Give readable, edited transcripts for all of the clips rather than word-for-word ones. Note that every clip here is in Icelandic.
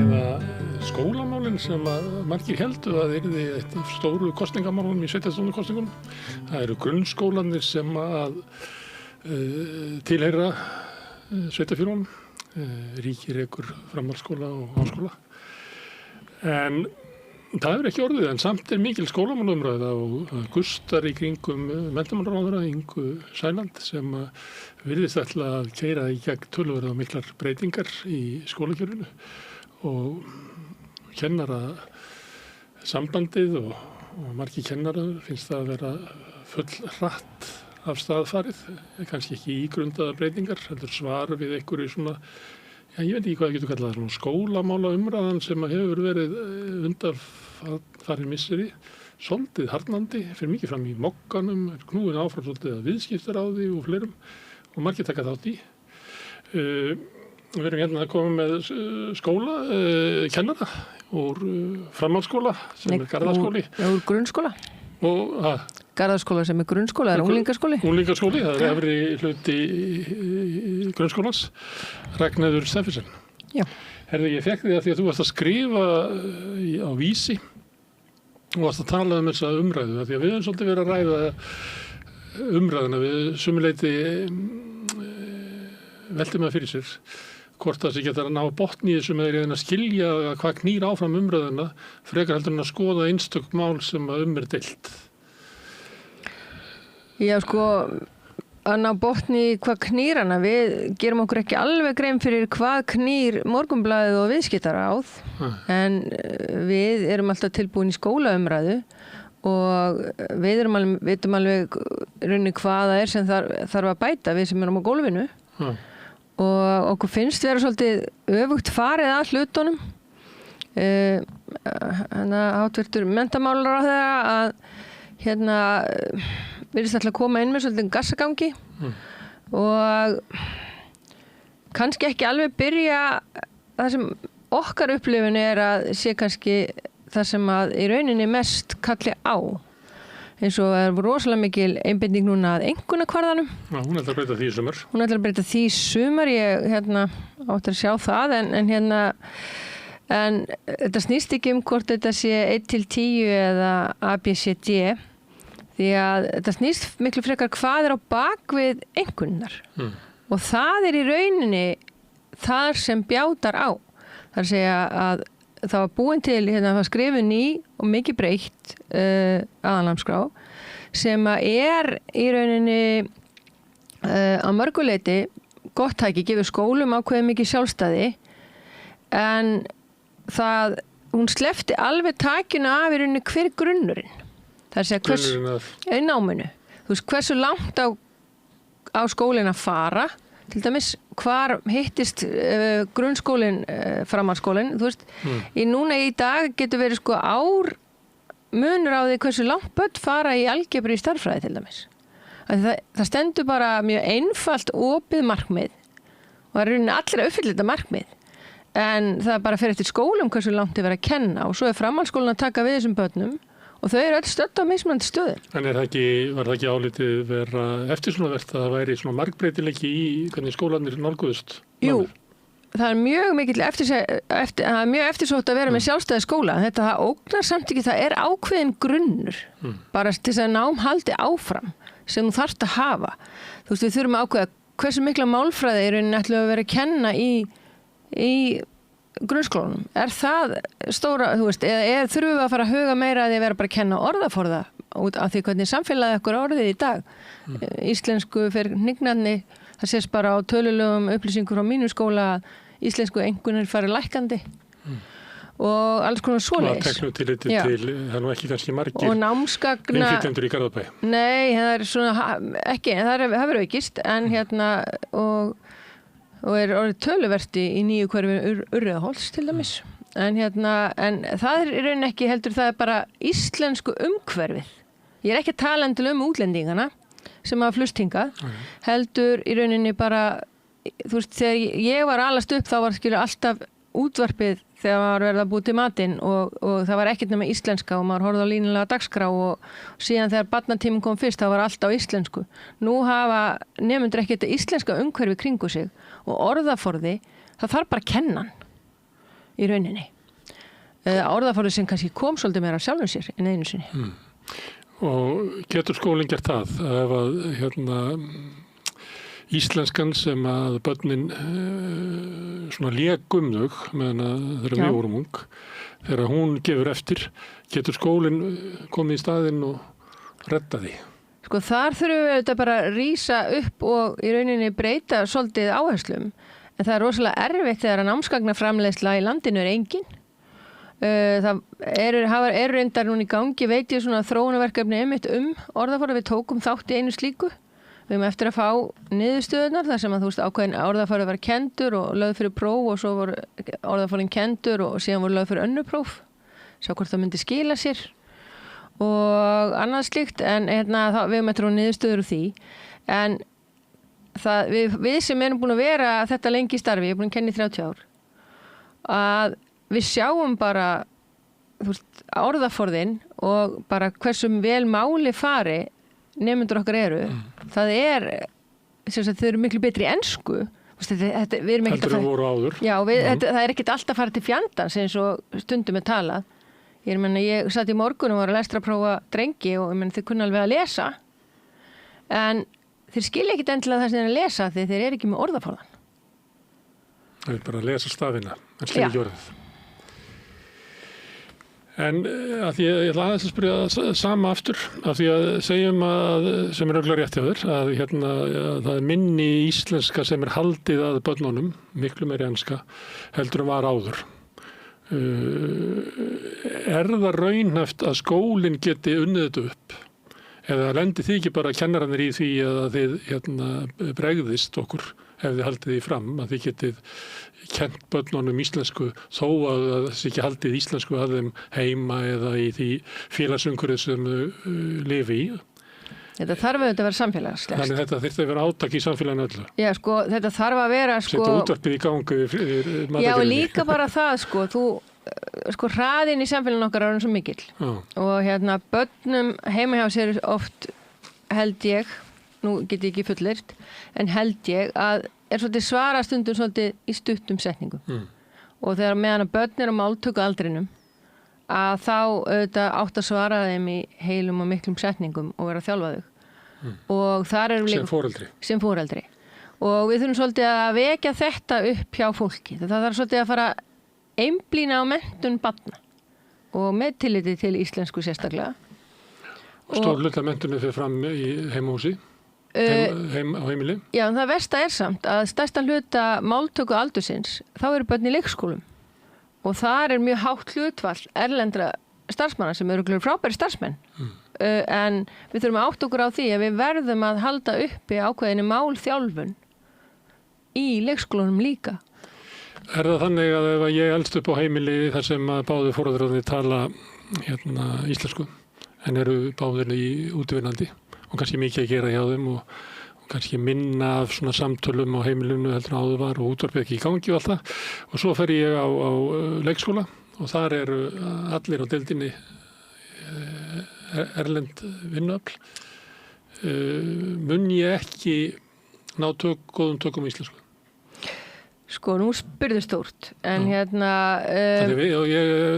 ræða skólamálin sem að margir heldu að yrði eitt af stóru kosningamálunum í sveitarstjórnarkosningunum. Það eru grunnskólanir sem að tilheyra sveitarfélögunum, ríki rekur framhaldsskóla og háskóla. En það hefur ekki orðið, en samt mikil skólamálumræða og gustar í kringum menntamálaráðherra Ingu Sæland sem virðist ætla að keyra í gegn töluverða miklar breytingar í skólakerfinu og kennara sambandið og margir kennarar finnst það að vera full hratt af stað farið, kannski ekki ígrundaða breytingar, heldur svar við einhverju svona, ég veit ekki hvað það getur kallað, svona skólamála umræðan sem hefur verið undanfarin misseri, svolítið harðnandi, fyrir mikið fram í mokkanum, knúin áfram svolítið að viðskiptaráði og fleirum og margir taka þátt í. Við erum hérna að koma með skóla, kennara úr framhaldsskóla sem er Garðaskóli. Úr grunnskóla. Garðaskóla sem er grunnskóla, er unglingaskóli? Unglingaskóli, það er efri hluti grunnskólans, Ragnheiður Steffensen. Já. Herði, ég fekk því að þú varst að skrifa á Vísi og varst að tala um þessa umræðu, því að við höfum svolítið verið að ræða umræðuna, við sumuleyti veltum að fyrir sér hvort það sé getur að ná botn í þessu með að skilja hvað knýr áfram umræðuna frekar heldur en að skoða einstök mál sem að er deilt. Já, sko, að ná botn í hvað knýr hana, við gerum okkur ekki alveg grein fyrir hvað knýr Morgunblaðið og Viðskiptaráð, en við erum alltaf tilbúin í skólaumræðu og við vitum alveg runni hvað það er sem þarf að bæta við sem erum á gólfinu. Og okkur finnst vera svolítið öfugt farið að hlutunum. Háttvirtur menntamálaráðherra að virðist ætla að koma inn með svolítið gassagangi og kannski ekki alveg byrja það sem okkar upplifun er að sé kannski það sem að í rauninni mest kalli á. Eins og er rosalega mikil einbinding núna að einkunnakvarðanum. Já, hún ætlar að breyta því í sumar. Hún ætlar að breyta því í sumar, ég átti að sjá það, en þetta snýst ekki hvort þetta sé 1-10 eða ABCD, því að þetta snýst miklu frekar hvað er á bakvið einkunnar. Og það er í rauninni þar sem bjátar á. Það er að segja að það var búin til, það var skrifið ný og mikið breytt aðalnámskrá sem að er í rauninni á mörguleiti gott tæki, gefur skólum ákveðið mikið sjálfstæði en hún sleppti alveg takinu af í rauninni hver grunnurinn. Það er að segja náminu. Þú veist, hversu langt á skólinn að fara, til dæmis hvar hittist grunnskólinn, framhaldsskólinn, þú veist, núna í dag getur verið sko ár munur á því hversu langt börn fara í algebru í stærðfræði til dæmis. Það stendur bara mjög einfalt opið markmið og það er rauninni allir að uppfylla þetta markmið. En það bara fer eftir skólum hversu langt er verið að kenna og svo er framhaldsskólinn að taka við þessum börnum og þau eru öll stödd á mismunandi stöðum. En var það ekki álitið vera eftirsóknarvert að það væri svona margbreytileiki í hvernig skólarnir nálguðust? Jú, það er mjög mikil mjög eftirsótt að vera með sjálfstæði skóla. Þetta ógnar samt ekki, það er ákveðin grunnur bara til þess að nám haldi áfram sem þú þarft að hafa. Þú veist, við þurfum að ákveða hversu mikla málfræði er ætlum að vera að kenna í grunnskólanum. Er það stóra, þú veist, eða þurfum við að fara að huga meira að því að vera bara að kenna orðaforða út af því hvernig samfélagið okkur orðið í dag. Íslensku fyrir hnignarni, það sést bara á tölulegum upplýsingur á mínum skóla að íslensku einkunnir farið lækkandi og alls konar svoleiðis. Og teknu tilliti til, það er nú ekki kannski margir og námsgagna innflytjendur í Garðabæ. Nei, það er svona ekki, það hefur aukist en og er orðið töluvert í nýju hverfi Urriðaholts til dæmis. En það er í rauninni ekki heldur, það er bara íslensku umhverfið. Ég er ekki að tala endilega útlendingana sem hafa flust hingað, heldur í rauninni bara, þú veist, þegar ég var alast upp þá var alltaf útvarpið þegar maður verið að búið til matinn og það var ekkert nema íslenska og maður horfði á línulega dagskrá og síðan þegar barnatíminn kom fyrst þá var allt á íslensku. Nú hafa nemendur ekki þetta íslenska umhverfi kringu sig og orðaforði, það þarf bara að kenna hann. í rauninni. Orðaforði sem kannski kom svolítið meira af sjálfum sér en einu sinni. Og getur skólinn gert það ef að íslenskan sem að börnin svona lék þau meðan þegar við vorum ung, þegar hún gefur eftir, getur skólinn komið í staðinn og redda því? Sko þar þurfum við þetta bara að rísa upp og í rauninni breyta svolítið áherslum, en það er rosalega erfitt þegar að námsgagnaframleiðsla í landinu er engin. Það eru reyndar núna í gangi, veit ég, svona þróunarverkefni einmitt orðaforða. Við tókum þátt í einu slíku. Við erum eftir að fá niðurstöðunar þar sem að ákveðin orðaforði var kendur og lögð fyrir próf og svo voru orðaforðin kendur og síðan voru lögð fyrir önnur próf. Sjá hvort það myndi skila sér og annað slíkt, en við erum eftir að niðurstöður úr því. En við sem erum búin að vera þetta lengi í starfi, ég er búin að kenna í 30 ár, að við sjáum bara orðaforðin og bara hversum vel máli fari nemendur okkar eru. Það þau eru miklu betri í ensku. Heldur þau voru áður. Já, það er ekkert alltaf að fara til fjandans eins og stundum er talað. Ég satt í morgun og var að lestrarprófa drengi og þau kunna alveg að lesa, en þeir skilja ekkert endilega það sem þeir að lesa því þeir eru ekki með orðaforðan. Það er bara að lesa stafina, en skilja ekki orðið. En að því ég ætla aðeins að spyrja sama aftur, af því að segjum að, sem er örugglega rétt hjá þér, að það er minni íslenska sem er haldið að börnunum, miklu meiri enska, heldur var áður. Er það raunhæft að skólinn geti unnið þetta upp? Eða lendi þið ekki bara kennararnir í því að þið bregðist okkur ef þið haldið því fram, að þið getið kennt börnunum íslensku þó að þið ekki haldið íslensku að þeim heima eða í því félagsumhverfi sem þau lifi í? Þetta þarf auðvitað að vera samfélagslegt. Þannig þetta þyrfti að vera átak í samfélaginu öllu. Já, þetta þarf að vera setja útvarpið í gangi fyrir Já, og líka bara það, hraðinn í samfélaginu okkar er svo mikill. Og börnum heima hjá sér oft, held ég, nú get ég ekki fullyrt, en held ég að er svolítið svara stundum svolítið í stuttum setningum. Og þegar meðan að börn á máltöku aldrinum, að þá auðvitað átt að svara þeim í heilum og miklum setningum og vera að þjálfa þau. Og þar erum við sem foreldri. Og við þurfum svolítið að vekja þetta upp hjá fólki. Það þarf svolítið að fara einblína á menntun barna og með tilliti til íslensku sérstaklega. Stór hluta menntuni fyrir fram í heimahúsi? Á heimili? Já, en það versta er samt að stærsta hluta máltöku aldursins, þá eru börn í leikskólum. Og þar er mjög hátt hlutfall erlendra starfsmanna sem eru frábæri starfsmenn. En við þurfum að átta okkur á því að við verðum að halda uppi ákveðinni málþjálfun í leikskólunum líka. Er það þannig að ef ég elst upp á heimili þar sem að báðir foreldrarnir tala íslensku en eru báðir í útivinnandi og kannski mikið að gera hjá þeim og kannski minna af svona samtölum á heimilinu heldur áður var og útvarpið ekki í gangi og allt það. Og svo fer ég á leikskóla og þar eru allir á deildinni erlend vinnuafl. Mun ég ekki ná góðum tökum í íslensku? Nú spyrðu stórt, en ég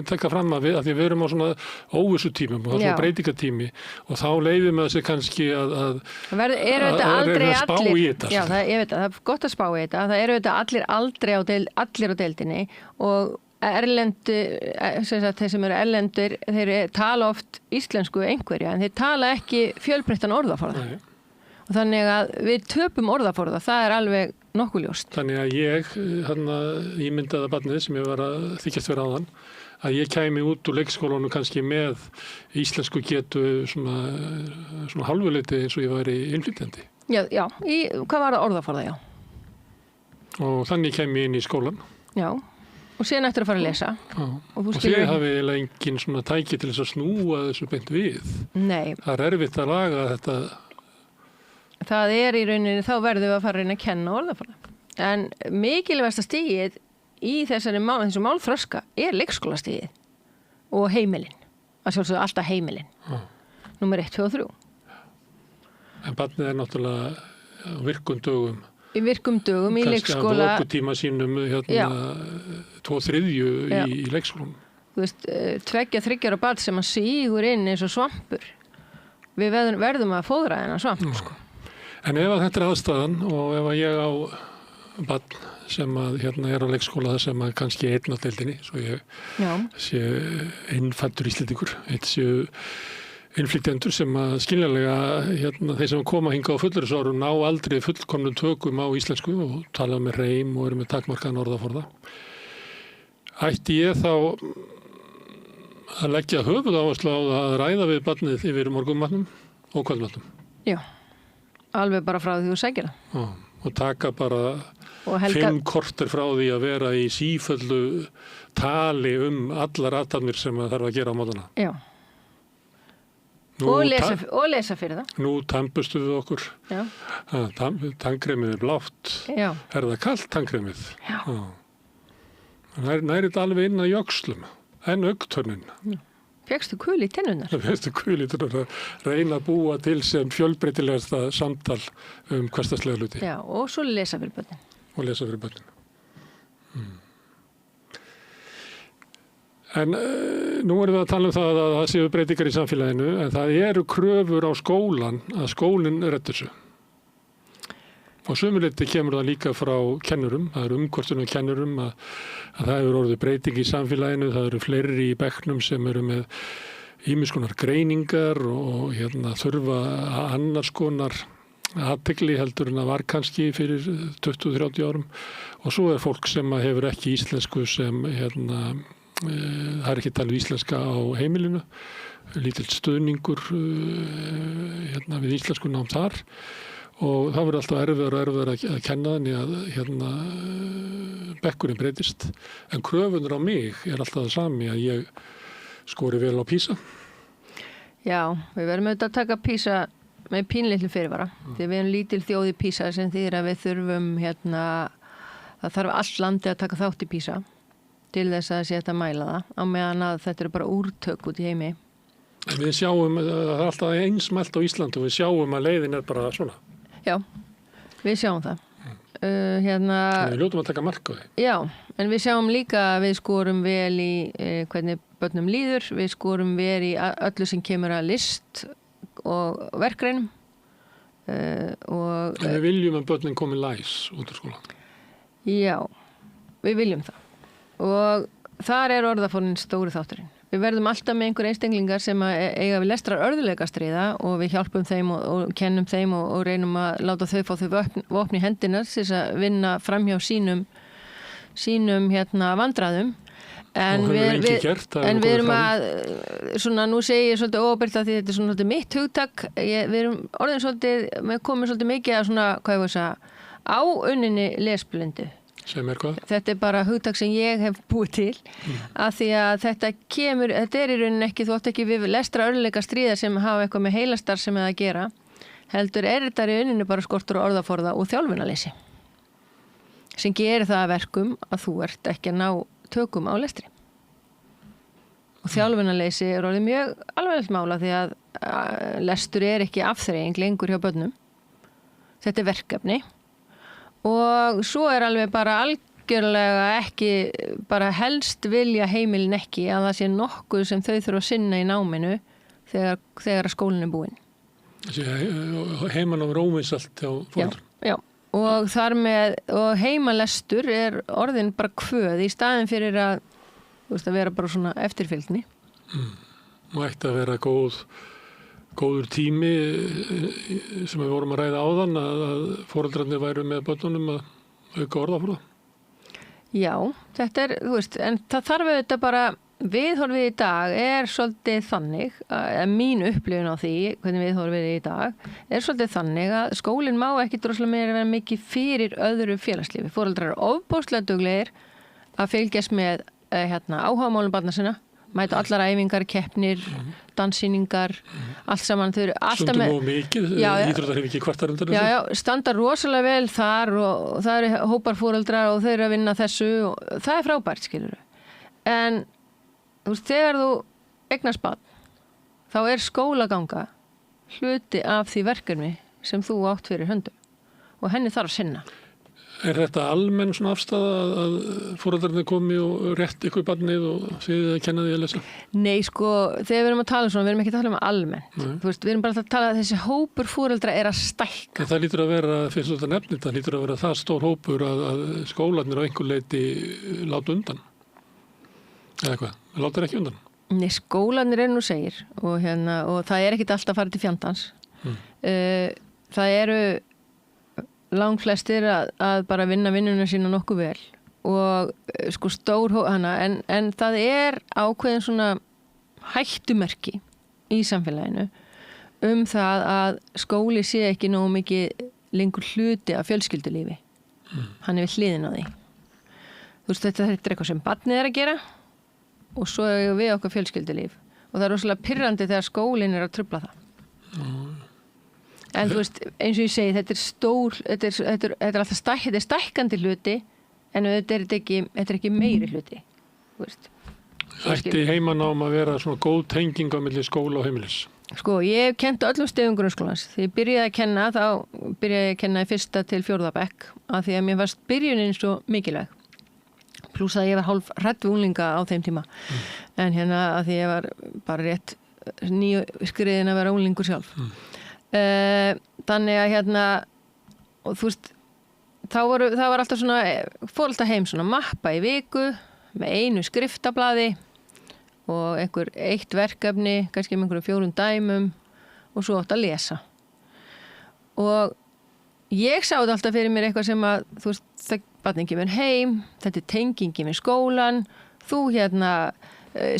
tekka fram að því við erum á svona óvissu tímum og það er svona breytingatími og þá leyfum við þessi kannski að spá í þetta. Já, ég veit að það er gott að spá í þetta. Það eru þetta allir á deildinni og þeir sem eru erlendir, þeir tala oft íslensku einhverja en þeir tala ekki fjölbreyttan orðaforða. Og þannig að við töpum orðaforða, það er alveg nokkuð ljóst. Þannig að ég ímyndaði barnið sem ég var að þykjast vera áðan, að ég kæmi út úr leikskólanum kannski með íslensku getu svona hálfuleiti eins og ég væri innflytjandi. Já, hvað var það orðaforða, já? Og þannig kæmi ég inn í skólan. Já, og síðan eftir að fara að lesa. Já, og þið hafið engin svona tæki til þess að snúa þessu beint við. Nei. Það er erfitt að laga þetta. Það er í rauninni, þá verðum við að fara að reyna að kenna orðaforða. En mikilvægasta stigið í þessu málþroska er leikskólastigið og heimilin. Að sjálfsögðu alltaf heimilin. Númer 1, 2 og 3. En barnið er náttúrulega á virkum dögum Í virkum dögum, í leikskóla. Kannski að vökutíma sínum 2/3 í leikskólum. Þú veist, 2-3 ára barn sem að sígur inn eins og svampur. Við verðum að fóðra þennan svamp, sko. En ef að þetta er aðstæðan og ef að ég á barn sem að er á leikskóla það sem að kannski einn á deildinni, svo ég sé innfæddur Íslendingur, eitt séu innflytjendur sem að skiljanlega þeir sem koma hingað á fullorðinsárum ná aldrei fullkomnum tökum á íslensku og tala með reim og eru með takmarkaðan orðaforða. Ætti ég þá að leggja höfuðáherslu á að ræða við barnið yfir morgunmatnum og kvöldmatnum? Já, alveg bara frá því þú sækir það. Já, og taka bara 5 korter frá því að vera í sífellu tali allar athafnir sem það þarf að gera á mótana. Já. Og lesa fyrir það. Nú tampustu við okkur. Já. Tannkremið er blátt. Já. Er það kalt tannkremið? Já. Nærið alveg inn að jöxlum, en augntönnin. Fékkstu kul í tennurnar? Fékkstu kul í tennurnar. Reyna að búa til sem fjölbreytilegasta samtal hversdagslega hluti. Já, og svo lesa fyrir börnin. Og lesa fyrir börnin. En nú erum við að tala það að það séu breytingar í samfélaginu, en það eru kröfur á skólan að skólinn reddi þessu. Og sumuleyti kemur það líka frá kennurum, það eru umkvörstun á kennurum að það hefur orðið breyting í samfélaginu, það eru fleiri í bekknum sem eru með ýmiss konar greiningar og þurfa annars konar athygli heldur en það var kannski fyrir 20-30 árum. Og svo er fólk sem hefur ekki íslensku sem það er ekki talið íslenska á heimilinu, lítill stuðningur við íslensku nám þar og það verður alltaf erfiðar að kenna þannig að bekkurinn breytist. En kröfunur á mig er alltaf það sami að ég skori vel á PISA. Já, við verðum auðvitað að taka PISA með pínlitlu fyrirvara. Því við erum lítil þjóð í PISA sem þýðir að við þurfum það þarf allt landi að taka þátt í PISA til þess að sé þetta mæla það á meðan að þetta eru bara úrtök út í heimi. En við sjáum að það er alltaf einsmælt á Íslandi og við sjáum að leiðin er bara svona. Já, við sjáum það. Við ljótum að taka mark á því. Já, en við sjáum líka að við skorum vel í hvernig börnum líður, við skorum vel í öllu sem kemur að list og verkreinum. En við viljum að börnin komi læs út úr skólan. Já, við viljum það. Og þar er orðaforðin stóri þátturinn. Við verðum alltaf með einhver einstaklingar sem eiga við lestrar örðuleika stríða og við hjálpum þeim og kennum þeim og reynum að láta þau fá þau vopn í hendinar til að vinna framhjá sínum vandræðum. En við erum að, nú segi ég svolítið óábyrgt að því þetta er svolítið mitt hugtak, við erum orðin svolítið, við komum svolítið mikið að áunninni lesblindu. Sem er hvað? Þetta er bara hugtak sem ég hef búið til af því að þetta er í rauninni ekki, þú átt ekki við lestra örðuleika stríða sem hafa eitthvað með heilastar sem að gera, heldur er þetta í rauninni bara skortur og orðaforða og þjálfunarleysi sem gerir það að verkum að þú ert ekki að ná tökum á lestri. Og þjálfunarleysi er orðið mjög alvarlegt mála því að lestur er ekki afþreying lengur hjá börnum. Þetta er verkefni. Og svo er alveg bara algjörlega ekki, bara helst vilja heimilin ekki að það sé nokkuð sem þau þurfa að sinna í náminu þegar skólinn er búinn. Heimanám er óvinsælt hjá foreldrum. Já, og þar með, og heimalestur er orðin bara kvöð í staðin fyrir að vera bara svona eftirfylgni. Og ætti að vera góður tími sem við vorum að ræða áðan að foreldrarnir væru með börnunum að auka orðaforða. Já, þetta er, en það þarf auðvitað bara, viðhorfið í dag er svolítið þannig, mín upplifun á því, hvernig viðhorfið í dag, er svolítið þannig að skólinn má ekki droslega meira vera mikið fyrir öðru félagslífi. Foreldrar eru ofboðslega duglegir að fylgjast með áhugamálum barna sinna, mæta allar æfingar, keppnir, danssýningar, allt saman. Þau eru alltaf með... Stundum og mikið, íþróttar hefur ekki kvartar undan þessu. Já, standa rosalega vel þar og það eru hópar foreldrar og þau eru að vinna þessu og það er frábært, skilurðu. En þegar þú eignast barn, þá er skólaganga hluti af því verkefni sem þú átt fyrir höndum og henni þarf að sinna. Er þetta almenn svona afstaða að foreldrarnir komi og rétt ykkur barnið og þið að kenna því að lesa? Nei, sko, þegar við erum að tala svona, við erum ekki að tala almennt. Þú veist, við erum bara að tala að þessi hópur foreldra er að stækka. En það lítur að vera, fyrst og þetta nefnir, það lítur að vera það stór hópur að skólarnir á einhver leiti láta undan. Eða hvað? Láta ekki undan? Nei, skólarnir nú segir og það er ekkit alltaf að fara til fjandans. Það eru langflestir að bara vinna vinnuna sína nokkuð vel og sko stór hana en það er ákveðin svona hættumerki í samfélaginu það að skóli sé ekki nógu mikið lengur hluti af fjölskyldulífi. Hann er við hliðin á því. Þú veist, þetta er eitthvað sem barnið er að gera og svo er við okkar fjölskyldulíf og það er rosalega pirrandi þegar skólinn er að trufla það. En þú veist, eins og ég segi, þetta er alltaf stækkandi hluti, en þetta er ekki meiri hluti. Ætti heimanám að vera svona góð tenging á milli skóla og heimilis? Sko, ég hef kennt öllum stigum grunnskólans. Þegar ég byrjaði að kenna, þá byrjaði ég að kenna í 1. til 4. bekk, af því að mér varst byrjunin svo mikilvæg. Plús að ég var hálf hrædd við unglinga á þeim tíma. En að því ég var bara rétt nýskriðin að vera unglingur sjálf. Þannig að og þú veist það var alltaf svona fór alltaf heim svona mappa í viku með einu skriftablaði og eitt verkefni kannski með einhverjum 4 dæmum og svo átt að lesa og ég sá þetta alltaf fyrir mér eitthvað sem að þú veist, það barnið kemur heim þetta er tengingi með skólan þú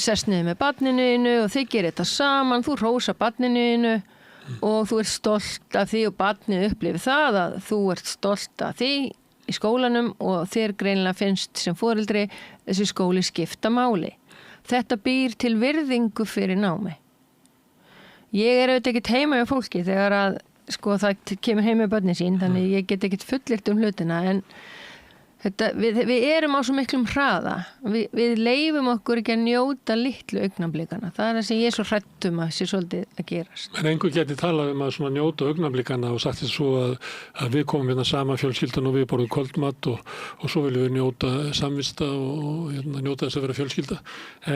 sest niður með barninu og þið gerir þetta saman þú hrósar barninu og þú ert stolt af því og barnið upplifir það að þú ert stolt af því í skólanum og þér greinilega finnst sem foreldri þessi skóli skipta máli. Þetta býr til virðingu fyrir námi. Ég er auðvitað ekkert heima hjá fólki þegar að sko það kemur heim með börnin sín þannig ég get ekkert fullyrt hlutina en við erum á svo miklum hraða. Við leifum okkur ekki að njóta litlu augnablikana. Það er það sem ég er svo hrædd að sé svolítið að gerast. En einhver geti talað að svona njóta augnablikana og sagt þess svo að við komum saman fjölskyldan og við borðum kvöldmat og svo viljum við njóta samvista og njóta þess að vera fjölskylda.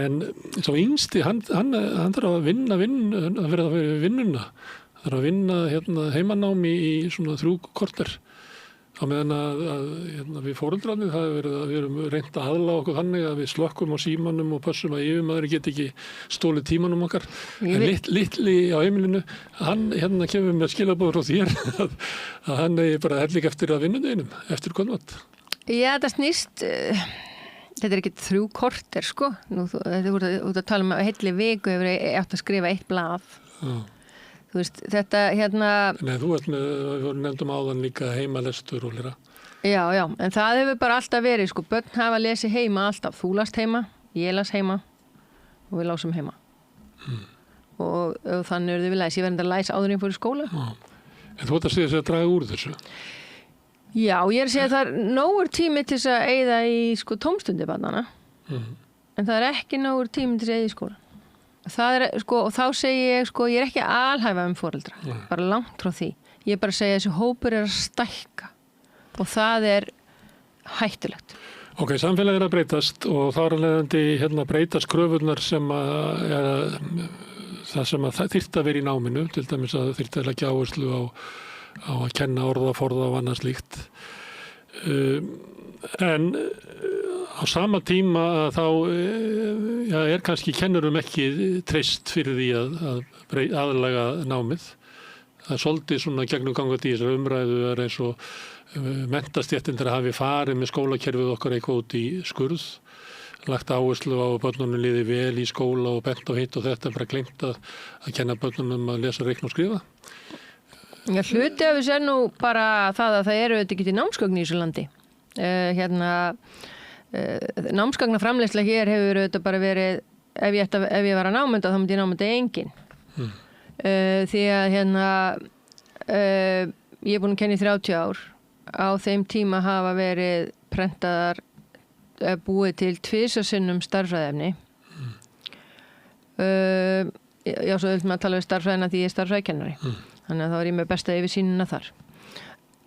En svo yngsti, hann þarf að vinna að vera vinnuna. Það þarf að vinna heimanámi í svona 3 korter. Á meðan að við foreldrarnir við erum reynt að aðla okkur þannig að við slökkum á símanum og pössum að yfirmaður geti ekki stólið tímanum okkar. En litli á heimilinu, hann kemur með skilaboð frá þér að hann er bara hellig eftir að vinnunum, eftir kvöldmat. Já, þetta snýst, þetta er ekki 3 korter sko. Þetta er út að tala um að heilli viku hefur átt að skrifa 1 blað. Já. Þú veist, þetta Nei, þú ert með, við nefndum áðan líka heimalestur og lera. Já, en það hefur bara alltaf verið, sko, börn hafa lesið heima alltaf. Þú last heima, ég las heima og við lásum heima. Og þannig eruð við læs. Ég verði að læsa áður en fór í skóla. En þú ert að segja þess að draga úr þessu? Já, ég er að segja að það er nógur tími til þess að eyða í, sko, tómstundi barnanna. En það er ekki nógur tími til þess að eyða í skóla. Það er, sko, og þá segi ég, sko, ég er ekki alhæfa foreldra, bara langt frá því. Ég er bara að segja að þessi hópur er að stækka og það er hættulegt. Ok, samfélagið er að breytast og þá er alveg breytast kröfurnar sem það þyrfti að vera í náminu, til dæmis að þyrfti að leggja áherslu á að kenna orðaforða og annað slíkt. En á sama tíma þá er kannski kennurum ekki treyst fyrir því að aðlaga námið. Það er svolítið svona gegnum gangandi í þessar umræðu eins og menntastjættindir hafi farið með skólakerfið okkar eitthvað út í skurð, lagt áherslu á að börnunum liði vel í skóla og bent á hitt og þetta bara gleymt að kenna börnunum að lesa, reikna og skrifa. Já, hluti af þessu nú bara það að það eru ekki til námsgögn í þessu landi. Námsgagnaframleiðsla hér hefur auðvitað bara verið ef ég var að námynda þá myndi ég námynda engin því að ég er búin að kenna í 30 ár á þeim tíma hafa verið prentaðar búið til 2 sinnum starffræðiefni já, svo öll með að tala við starffræðina því ég er starffræðikennari þannig að þá er ég með besta yfirsýnina þar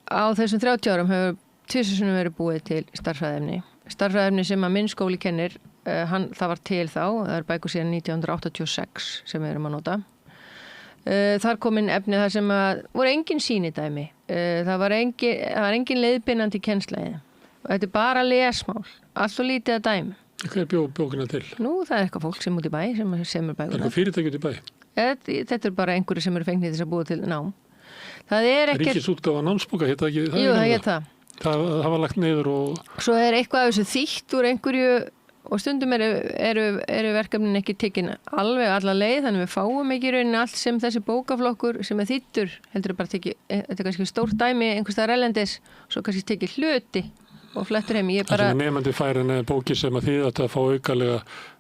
á þessum 30 árum hefur tvisvar verið búið til starffræðiefni sem að minn skóli kennir, það var til þá, það er bækur síðan 1986 sem við erum að nota. Þar kom inn efni þar sem að voru engin sýnidæmi, það var engin leiðbeinandi kennsla og þetta er bara lesmál, allt og lítið að dæmi. Hver bjó bókina til? Nú, það er eitthvað fólk sem út í bæ sem er bækur. Það er eitthvað fyrirtæki út í bæ? Þetta er bara einhverju sem eru fengnið þess að búa til nám. Það er ekkert... Ríkisútgáfa námsbóka, hétt það ekki? Jú, það hétt það. Það var lagt niður og... Svo er eitthvað af þessu þýtt úr einhverju og stundum eru verkefnin ekki tekin alveg alla leið, þannig við fáum ekki í rauninni allt sem þessi bókaflokkur sem er þýttur, heldur bara tekið, þetta er kannski stórt dæmi einhvers staðar erlendis, svo kannski tekið hluti og flettur heim. Það sem nefandi fær en bóki sem að þið að fá aukalega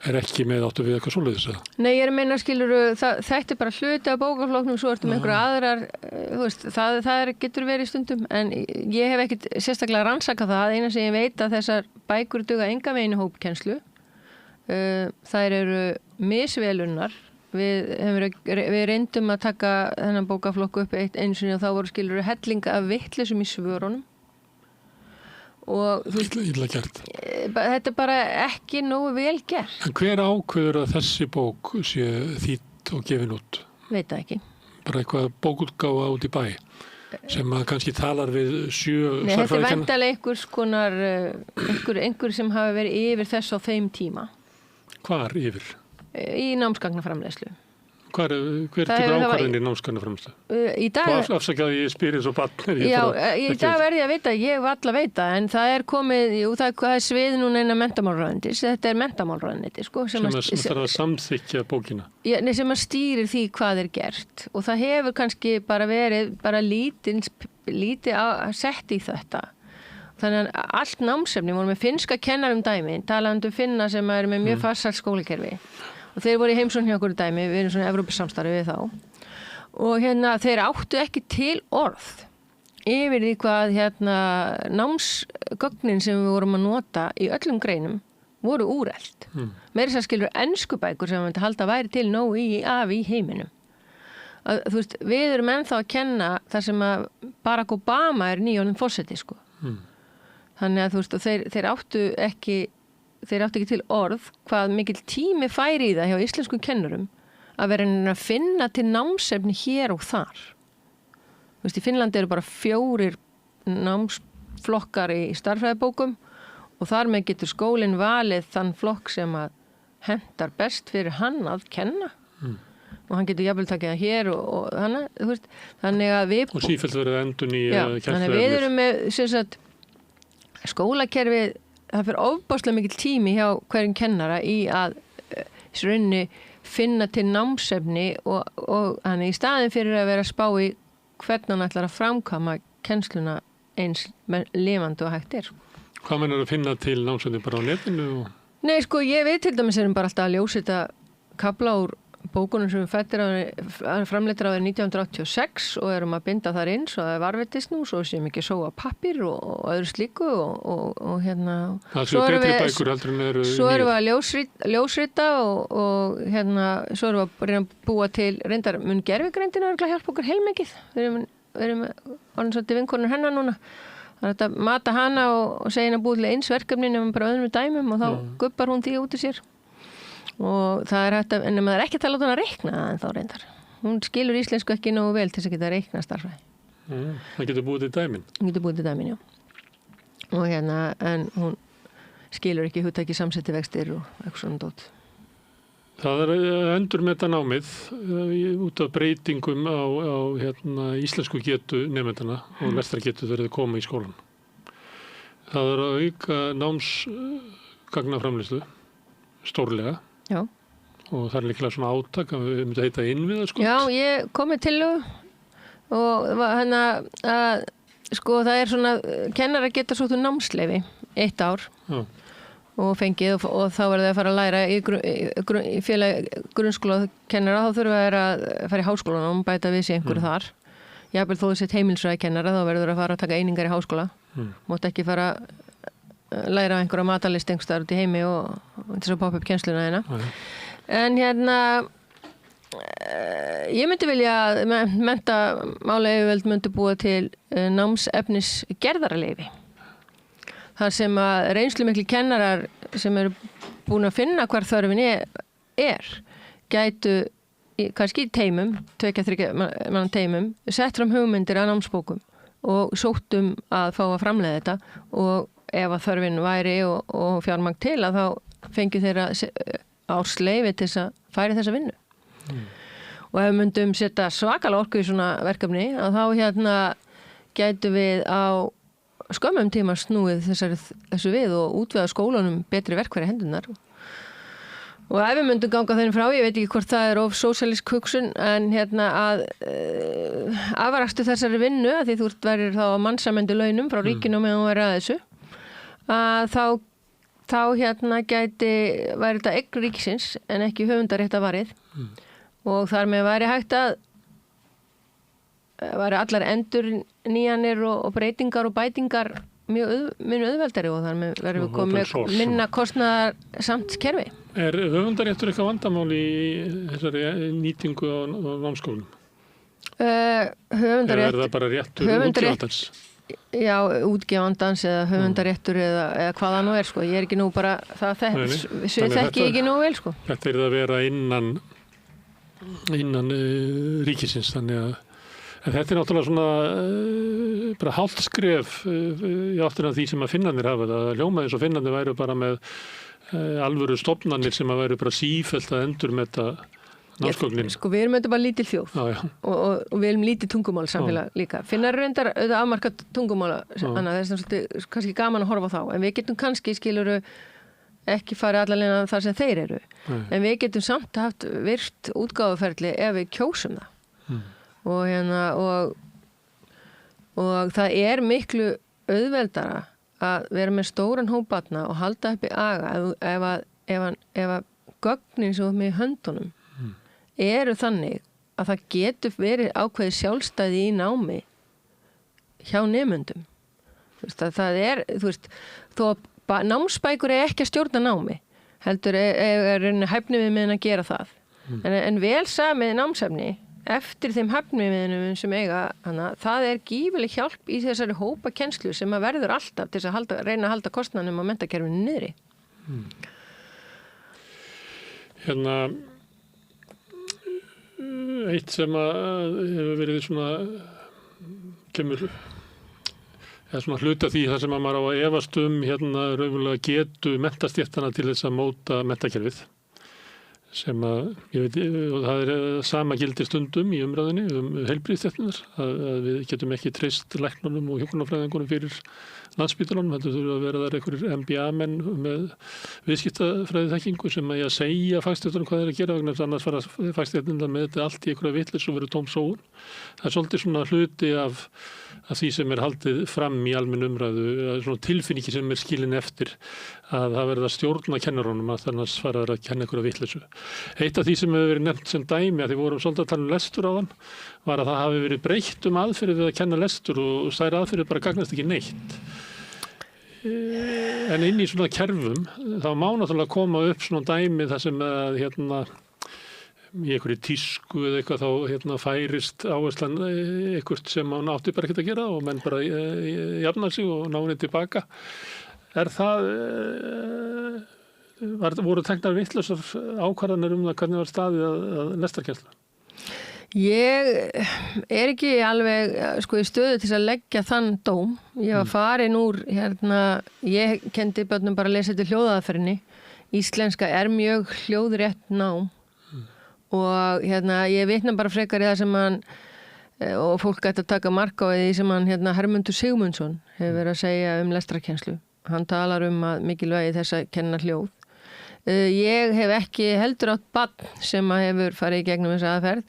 er ekki með áttu við eitthvað svoleiðis? Nei, ég er að meina, skilurðu, þetta er bara hluti af bókaflokknum, svo ertu með einhverja aðrar, þú veist, það getur verið stundum, en ég hef ekkit sérstaklega rannsakað það, eina sem ég veit að þessar bækur duga enga veginn í hópkennslu. Þær eru misvelunnar. Við reyndum að taka þennan bókaflokk upp einu sinni og þá voru, skilurðu, helling af vitleysum í svörunum. Og illa gert. Þetta er bara ekki nógu vel gert. En hver ákveður að þessi bók sé þýdd og gefin út? Veit það ekki. Bara eitthvað bókútgáfa út í bæ sem að kannski talar við 7 Nei, þetta er væntanlega einhver sem hafi verið yfir þess á þeim tíma. Hvar yfir? Í námsgagnaframleiðslu. Hver tekur ákvarðin í námsgagnaframleiðslu? Í dag... Þú afsakaði ég spyrir svo barn. Já, í dag verði ég að vita, ég hef alla veita, en það er komið, það er svið núna innan menntamálráðuneytis, þetta er menntamálráðuneyti, sko. Sem þarf að samþykkja bókina. Já, sem að stýrir því hvað er gert og það hefur kannski bara verið lítið sett í þetta. Þannig að allt námsefni voru með finnska kennarum dæmi, talandi finna sem er með mjög farsælt skólakerfi. Og þeir voru í heimsókn hjá okkur dæmi, við erum svona Evrópusamstarfi við þá. Og þeir áttu ekki til orð yfir því hvað námsgögnin sem við vorum að nota í öllum greinum voru úrelt. Meira þess að skilur enskubækur sem við myndi halda væri til nóg í heiminum. Þú veist, við erum ennþá að kenna þar sem að Barack Obama er nýjónum forseti, sko. Þannig að þú veist, og þeir áttu ekki til orð hvað mikil tími færi í það hjá íslenskum kennurum að vera að finna til námsefni hér og þar. Þú veist, í Finnlandi eru bara 4 námsflokkar í starffræðibókum og þar með getur skólinn valið þann flokk sem að hentar best fyrir hann að kenna. Og hann getur jafnvel takið það hér og hana, þú veist, þannig að við... Og sífellt verið endurnýja kennsluefnið. Þannig að við erum með, sem sagt, skólakerfið, það fyrir ofbáslega mikil tími hjá hverjum kennara í að rauninni finna til námsefni og hann í staðin fyrir að vera að spá í hvernig hann ætlar að framkama kennsluna eins lifandi og hægt er. Hvað meinar að finna til námsefni bara á netinu? Nei, sko, ég veit til dæmis erum bara alltaf að ljósita kabla úr bókunum sem við framleittir á 1986 og erum að binda þar inn svo það er varvetist nú, svo sem ekki sóa pappir og öðru slíku og það séu betri bækur heldur en eru svo erum við að ljósrita og svo erum við að reyna að búa til reyndar mun gervigreindin að hjálpa okkur heilmikið við erum orðin svolítið vinkonur hennar núna það er að mata hana og segja hennar búið til eins verkefni nema bara öðrum dæmum og þá gubbar hún því út í sér og það er hægt en maður er ekki að tala út að reikna það en þá reyndar. Hún skilur íslensku ekki nógu vel til þess að geta reikna starffræði. Það getur búið til dæmin? Hún getur búið til dæmin, já. Og en hún skilur ekki hugtaki samsetti vextir og eitthvað svona dót. Það er endurmeta námið út af breytingum á íslensku getu nemendana og lestrargetu þegar þau koma í skólan. Það er að auka námsgagnaframleiðslu stórlega. Já. Og það er líklega svona átak að við myndum að heita innviðaskott. Já, ég kom með tillögu og sko það er svona kennara geta sóttu námsleyfi 1 ár og fengið og þá verður það að fara að læra í félag grunnskóla kennara þá þurfa þeir að fara í háskólan og bæta við sig einhverju þar. Jafnvel þó þú sett heimilsfræði kennara þá verður að fara að taka einingar í háskóla. Mátt ekki fara læra einhverja matalist einhverstaðar út í heimi og þess að poppa upp kennsluna hérna. En ég myndi vilja að menntamálayfirvöld myndi búa til námsefnis gerðarleyfi þar sem að reynslumiklir kennarar sem eru búin að finna hvar þörfin gætu kannski í teimum, 2-3 manna teimum, sett fram hugmyndir að námsbókum og sóttum að fá að framleiða þetta og ef að þörfin væri og fjármagn til að þá fengju þeirra ársleyfi til þess að færi þessa vinnu. Og ef við myndum setja svakalega orku í svona verkefni að þá gætu við á skömmum tíma snúið þessu við og útvega skólanum betri verkfæri hendurnar. Og ef við myndum ganga þeirra frá, ég veit ekki hvort það of sósíalísk hugsun, en að afrakstu þessari vinnu, að því þú verður þá á mannsæmandi launum frá ríkinu meðan þú verður að þessu, að þá væri þetta eign ríkisins en ekki höfundaréttavarið og þar með væri hægt að væri allar endurnýjanir og breytingar og bætingar mjög auðveldari og þar með verður við komið minna kostnaðar samt kerfi. Höfundaréttur eitthvað vandamál í þessari nýtingu á námsskólum? Höfundaréttur... Er það bara réttur útgefandans? Já, útgefandans eða höfundaréttur eða hvað það nú er, sko. Ég er ekki nú bara... Það þekki ekki nú vel, sko. Þetta að vera innan ríkisins, þannig að en þetta náttúrulega svona bara hálft skref í áttina því sem að Finnarnir hafa það. Hljóma eins og Finnarnir væru bara með alvöru stofnanir sem að væru bara sífellt að endurmeta námsgögnin. Sko við erum auðvitað bara lítil þjóð og við erum lítið tungumál samfélag líka. Finnar reyndar auðvitað afmarka tungumála, þannig að það er kannski gaman að horfa á þá. En við getum kannski, skiluru, ekki farið allavega þar sem þeir eru. En við getum samt haft virt útgáfuferli ef við kjósum það. Og það er miklu auðveldara að vera með stóran hóp barna og halda upp í aga ef að gögnin sem með höndunum eru þannig að það getur verið ákveðið sjálfstæði í námi hjá nemendum. Það er, þó að námsbækur er ekki að stjórna námi, heldur er hæfni við meðan að gera það. En vel samið námsefni eftir þeim hæfniviðnum sem eiga hana, það er gífileg hjálp í þessari hópa kennslu sem að verður alltaf til þess að reyna að halda kostnaðinum á menntakerfinu niðri. Eitt sem að hefur verið svona kemur svona hluta því þar sem að maður á að efast raunverulega getu menntastjættana til þess að móta menntakerfið. Sem að, ég veit, og það er sama gildi stundum í umræðinni heilbrigðisstéttirnar, að við getum ekki treyst læknunum og hjúkrunarfræðingunum fyrir Landspítalanum, heldur þurfa að vera þar einhverjir MBA-menn með viðskiptafræðiþekkingu sem að segja fagstéttunum hvað þeir að gera vegna annars fara fagstéttirnar með þetta allt í einhverja vitleys og verður tóm sóun. Það er svolítið svona hluti af því sem er haldið fram í almenn umræðu, svona tilfinningi sem er skilin eftir að það verða stjórna kennarunum að þannig fara að kenna einhverja vitleysu. Eitt af því sem hefur verið nefnt sem dæmi að því vorum svolítið að tala lestur á þann var að það hafi verið breytt aðferðir við að kenna lestur og þær aðferðir bara gagnast ekki neitt. En inn í svona kerfum þá má náttúrulega koma upp svona dæmi þar sem að í einhverju tísku eða eitthvað þá færist áherslan eitthvað sem hann átti bara ekkert að gera og menn bara jafna sig og ná henni tilbaka. Er það voru teknar vitlausar ákvarðanir það hvernig var staðið að lestarkennslu? Ég er ekki alveg í stöðu til að leggja þann dóm. Ég var farin úr ég kendi börnum bara að lesa til hljóðaðferðinni. Íslenska er mjög hljóðrétt nám og ég vitna bara frekar í það sem hann og fólk ætti að taka mark á því sem hann Hermundur Sigmundsson hefur verið að segja lestrarkennslu. Hann talar að mikilvægi þess að kenna hljóð. Ég hef ekki heldur átt barn sem hefur farið í gegnum þessa aðferð.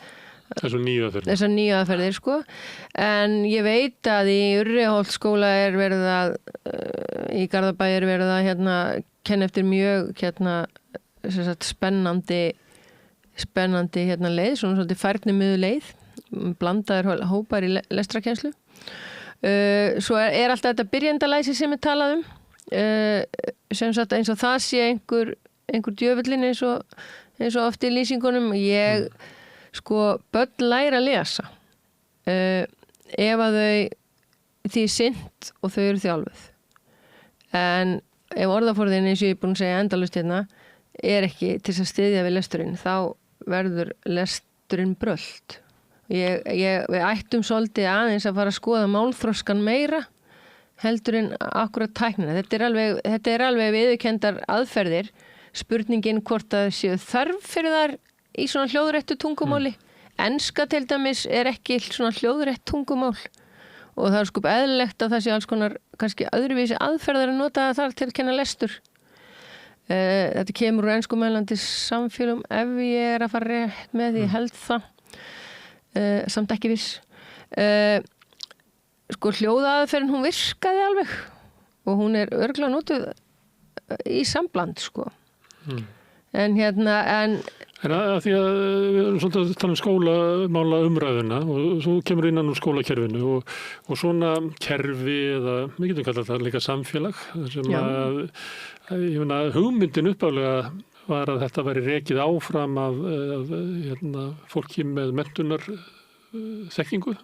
Þessar nýju aðferðir, sko. En ég veit að í Urriholtsskóla er verið að í Garðabæ er verið að kenna eftir mjög spennandi leið, svona svolítið færnimiðu leið, blandaðir hópar í lestrarkennslu. Svo er alltaf þetta byrjendalæsi sem talað sem sagt eins og það sé einhver djöfullin eins og oft í lýsingunum. Börn læra að lesa ef að því sinnt og þau eru þjálfuð. En ef orðaforðin eins og ég er búin að segja endalaust hérna ekki til þess að styðja við lesturinn, þá verður lesturinn brölt. Við ættum svolítið aðeins að fara að skoða málþroskan meira heldur en akkurat tæknina. Þetta er alveg viðurkenndar aðferðir. Spurningin hvort að séu þarf fyrir þar í svona hljóðrættu tungumáli. Enska til dæmis ekki svona hljóðrætt tungumál og það sko eðlilegt að það sé alls konar kannski öðruvísi aðferðar að nota þar til að kenna lestur. Þetta kemur úr enskumælandi samfélum ef ég að fara rétt með því held það. Samt ekki viss. Sko hljóðaðferðin hún virkaði alveg og hún örugglega notuð í sambland sko. En að því að við erum svolítið að tala skólamála umræðuna og svo kemur innan úr skólakerfinu og svona kerfi eða, við getum kallað það líka samfélag sem að hugmyndin uppálega var að þetta væri rekið áfram af fólki með menntunar þekkingu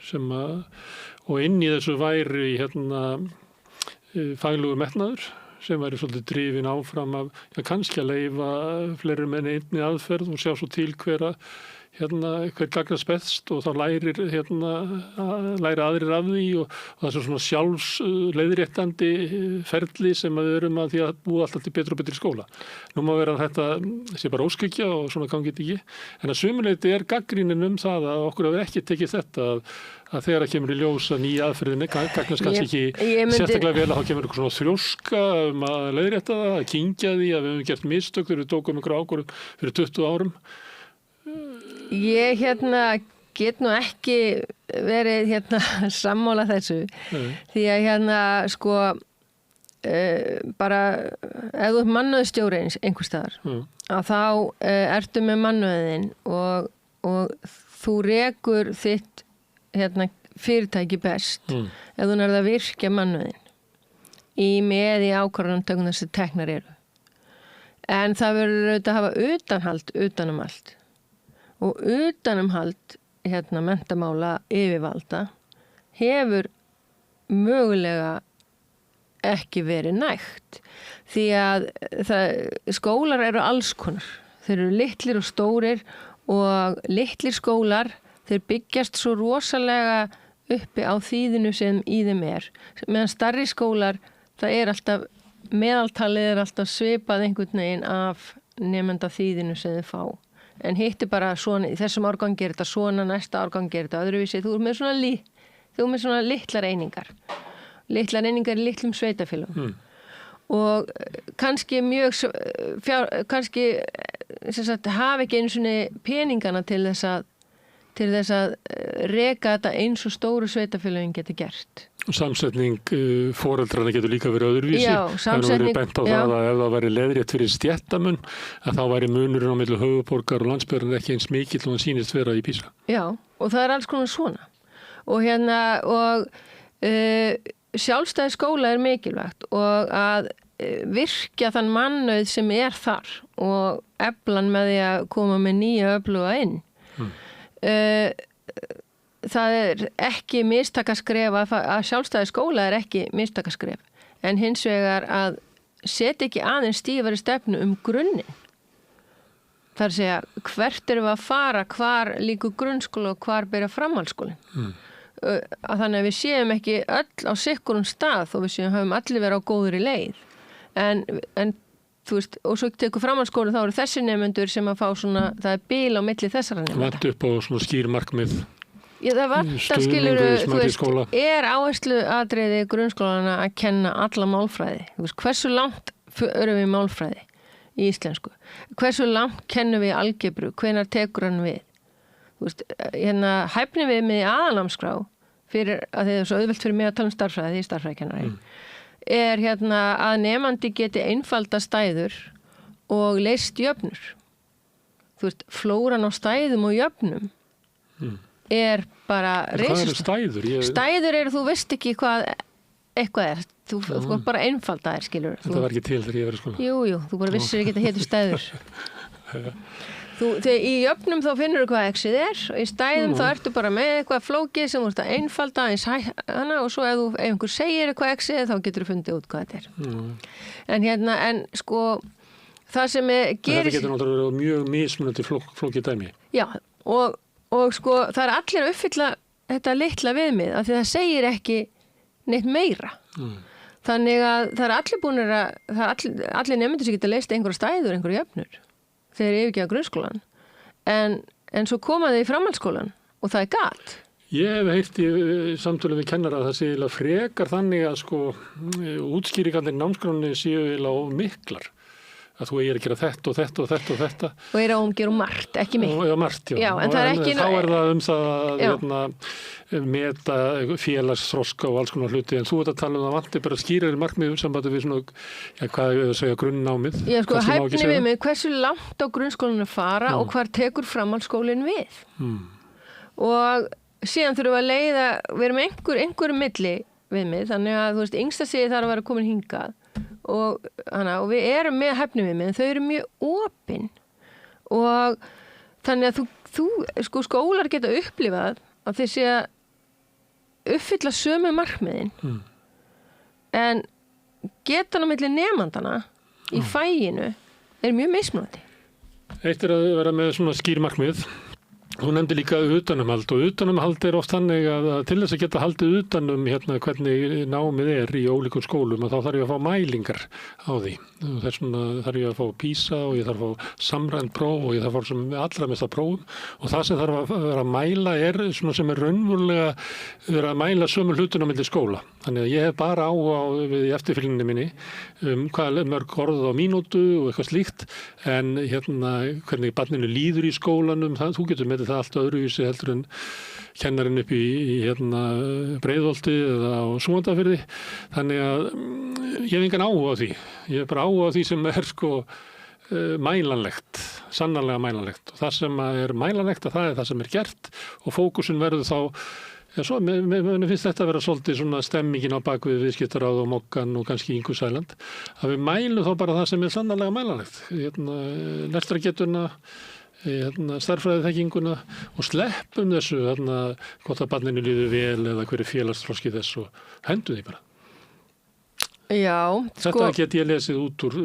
sem og inn í þessu væri faglugu metnaður sem væri svolítið drifin áfram af kannski að leyfa fleiri menn einni aðferð og sjá svo til hver gagnast best og þá læra aðrir af því og það er svona sjálfsleiðréttandi ferli sem við erum að því að búa alltaf til betri og betri skóla. Nú má vera að þetta sé bara óskykja og svona gangi þetta ekki, en að sumuleyti gagnrýnin það að okkur hafi ekki tekið þetta að þegar það kemur í ljós að nýja aðferðinni gagnast kannski ekki sérstaklega vel að þá kemur eitthvað svona þrjóska að leiðrétta það, að kyngja því að við höfum gert mistök þegar við tókum ykkur ákvörðun fyrir 20 árum. Ég get nú ekki verið sammála þessu. Því að sko bara ef þú mannauðsstjóri einhvers staðar að þá ertu með mannauðin og þú rekur þitt fyrirtæki best ef þú nærð að virkja mannauðin með í ákvarðanatökum þessi teknar eru. En það verður auðvitað að hafa utanhald utanum allt. Og utanumhald menntamála yfirvalda hefur mögulega ekki verið nægt því að skólar eru alls konar. Þeir eru litlir og stórir og litlir skólar þeir byggjast svo rosalega uppi á þýðinu sem í þeim meðan stærri skólar það alltaf meðaltalið alltaf svipað einhvern veginn af nemenda þýðinu sem þeir fá. En hitti bara svona, í þessum árgangi þetta svona, næsta árgangi þetta öðruvísi. Þú er með svona litlar einingar. Litlar einingar í litlum sveitafélögum. Og kannski hafa ekki einu svona peningana til þess að reka þetta eins og stóru sveitafélögin geti gert. Samsetning foreldrana getur líka verið öðruvísi. Já, samsetning. Það verið bent á það að ef það væri leiðrétt fyrir stéttamun að þá væri munurinn á milli höfuðborgar og landsbyggðar ekki eins mikill og hann sýnist vera í PISA. Já, og það alls konar svona. Og sjálfstæði skóla mikilvægt og að virkja þann mannauð sem þar og eflan með því að koma með nýja öfluga inn. Það ekki mistakaskref að sjálfstæði skóla ekki mistakaskref en hins vegar að setja ekki aðeins stífari stefnu grunninn. Það að segja hvert erum við að fara, hvar líkur grunnskóla og hvar byrja framhaldsskólinn. Þannig að við séum ekki öll á sikkurum stað og við höfum allir verið á góðri leið. En þú veist, og svo tekur framhaldsskóla þá eru þessi nemendur sem að fá svona, það bil á milli þessara nemenda. Vant upp á svona skýr markmið. Já, það vantar skiluru, þú veist, áherslu atriði grunnskólana að kenna alla málfræði. Þú veist, hversu langt erum við málfræði í íslensku? Hversu langt kennum við algebru? Hvenær tekur hann við? Þú veist, hæfni við með aðalnámskrá fyrir að þið svo auðvelt fyrir mig að tala um starffræði, því starffræðikennari. Að nemandi geti einfalda stæður og leyst jöfnur. Þú veist, flóran á stæðum og jöfnum bara Hvað eru stæður? Stæður þú veist ekki hvað eitthvað þú bara einfalda skilur. Þetta var ekki til þegar ég var í skóla. Jú, þú bara vissir ekki að hétu stæður. Þegar í jöfnum þá finnur hvað exið og í stæðum þá ertu bara með eitthvað flókið sem þú ert að einfalda hana og svo ef einhver segir eitthvað exið þá getur þú fundið út hvað þetta er. En sko það sem gerist... Þetta getur náttúrulega verið mjög mismunandi flókið dæmi. Já, og sko það er allir að uppfylla þetta litla viðmið af því það segir ekki neitt meira. Þannig að það er allir búinir allir nemendur sem geta leyst einhverja stæður, einhverja jöfnur. Þeir yfirgefa grunnskólan en svo koma þau í framhaldsskólan og það er gat. Ég hef heyrt í samtölu við kennara að það sé eiginlega frekar þannig að sko útskýringarnir í námskránni séu eiginlega of miklar. Að þú eigir að gera þetta og þetta og þetta og þetta. Og er að gera margt, ekki mitt. Já, margt, já. En það er ekki... Þá er það það að meta félagsþroska og alls konar hluti, en þú ert að tala um það vanti bara skýrari markmið sambandi við svona, hvað við segja, grunnnámið. Já, sko, hæfni við mig, hversu langt á grunnskólinu fara og hvar tekur framhaldsskólinn við. Og síðan þurfum við að leiða, við erum einhverjum milli við mig, þannig að, þú veist, yngsta sigi þarf að vera komin hingað. Og við erum með hæfniviðmið en þau eru mjög opin og þannig að þú sko skólar geta upplifað að þeir sé að uppfylla sömu markmiðin en getan á milli nemandana í fæinu er mjög mismunandi. Eitt er að vera með svona skýr markmið. Þú nefndi líka utanumhald og utanumhald er oft þannig að til þess að geta haldið utanum hvernig námið er í ólíkum skólum að þá þarf ég að fá mælingar á því. Þess vegna þarf ég að fá PISA og ég þarf að fá samrænt próf og ég þarf að fá sem allra mesta prófum og það sem þarf að vera að mæla er svona sem er raunverulega vera að mæla sömu hlutun á milli skóla. Þannig að ég hef bara áhuga við í eftirfylgninni minni hvað mörg orð á mínútu og eitthvað slíkt en hvernig barninu líður í skólanum, þú getur með það allt öðruvísi heldur en kennarinn upp í Breiðholti eða á Súgandafirði. Þannig að ég hef engan áhuga á því. Ég hef bara áhuga á því sem er sko mælanlegt, sannarlega mælanlegt. Og það sem er mælanlegt að það er það sem er gert og fókusin verður þá svo, mér finnst þetta að vera svolítið svona stemmingin á bakvið viðskiptaráð og Mokkan og kannski Ingu Sæland að við mælum þá bara það sem er sannarlega mælanlegt. Lestrargetuna stærðfræðiþekkinguna og sleppum þessu hvort að barninu líður vel eða hverju félagsþroski þess og hendum því bara. Já, þetta get ég lesið út úr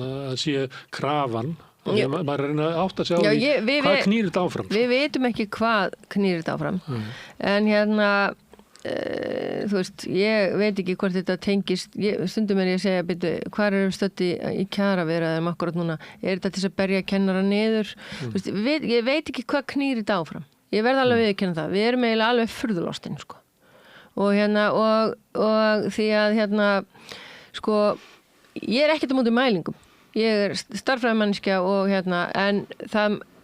að sé krafan og maður reyna að átta sig á því hvað knýr þetta áfram. Við veitum ekki hvað knýr þetta áfram en þú veist, ég veit ekki hvort þetta tengist, stundum er ég að segja byrju, hvar erum við stödd í kjaraviðræðum akkurat núna, er þetta til þess að berja kennara niður, þú veist, ég veit ekki hvað knýr þetta áfram, ég verð alveg viðurkenna það, við erum eiginlega alveg furðulostin sko, og og því að sko, ég er ekkert á móti mælingum, ég er starffræðimanneskja og en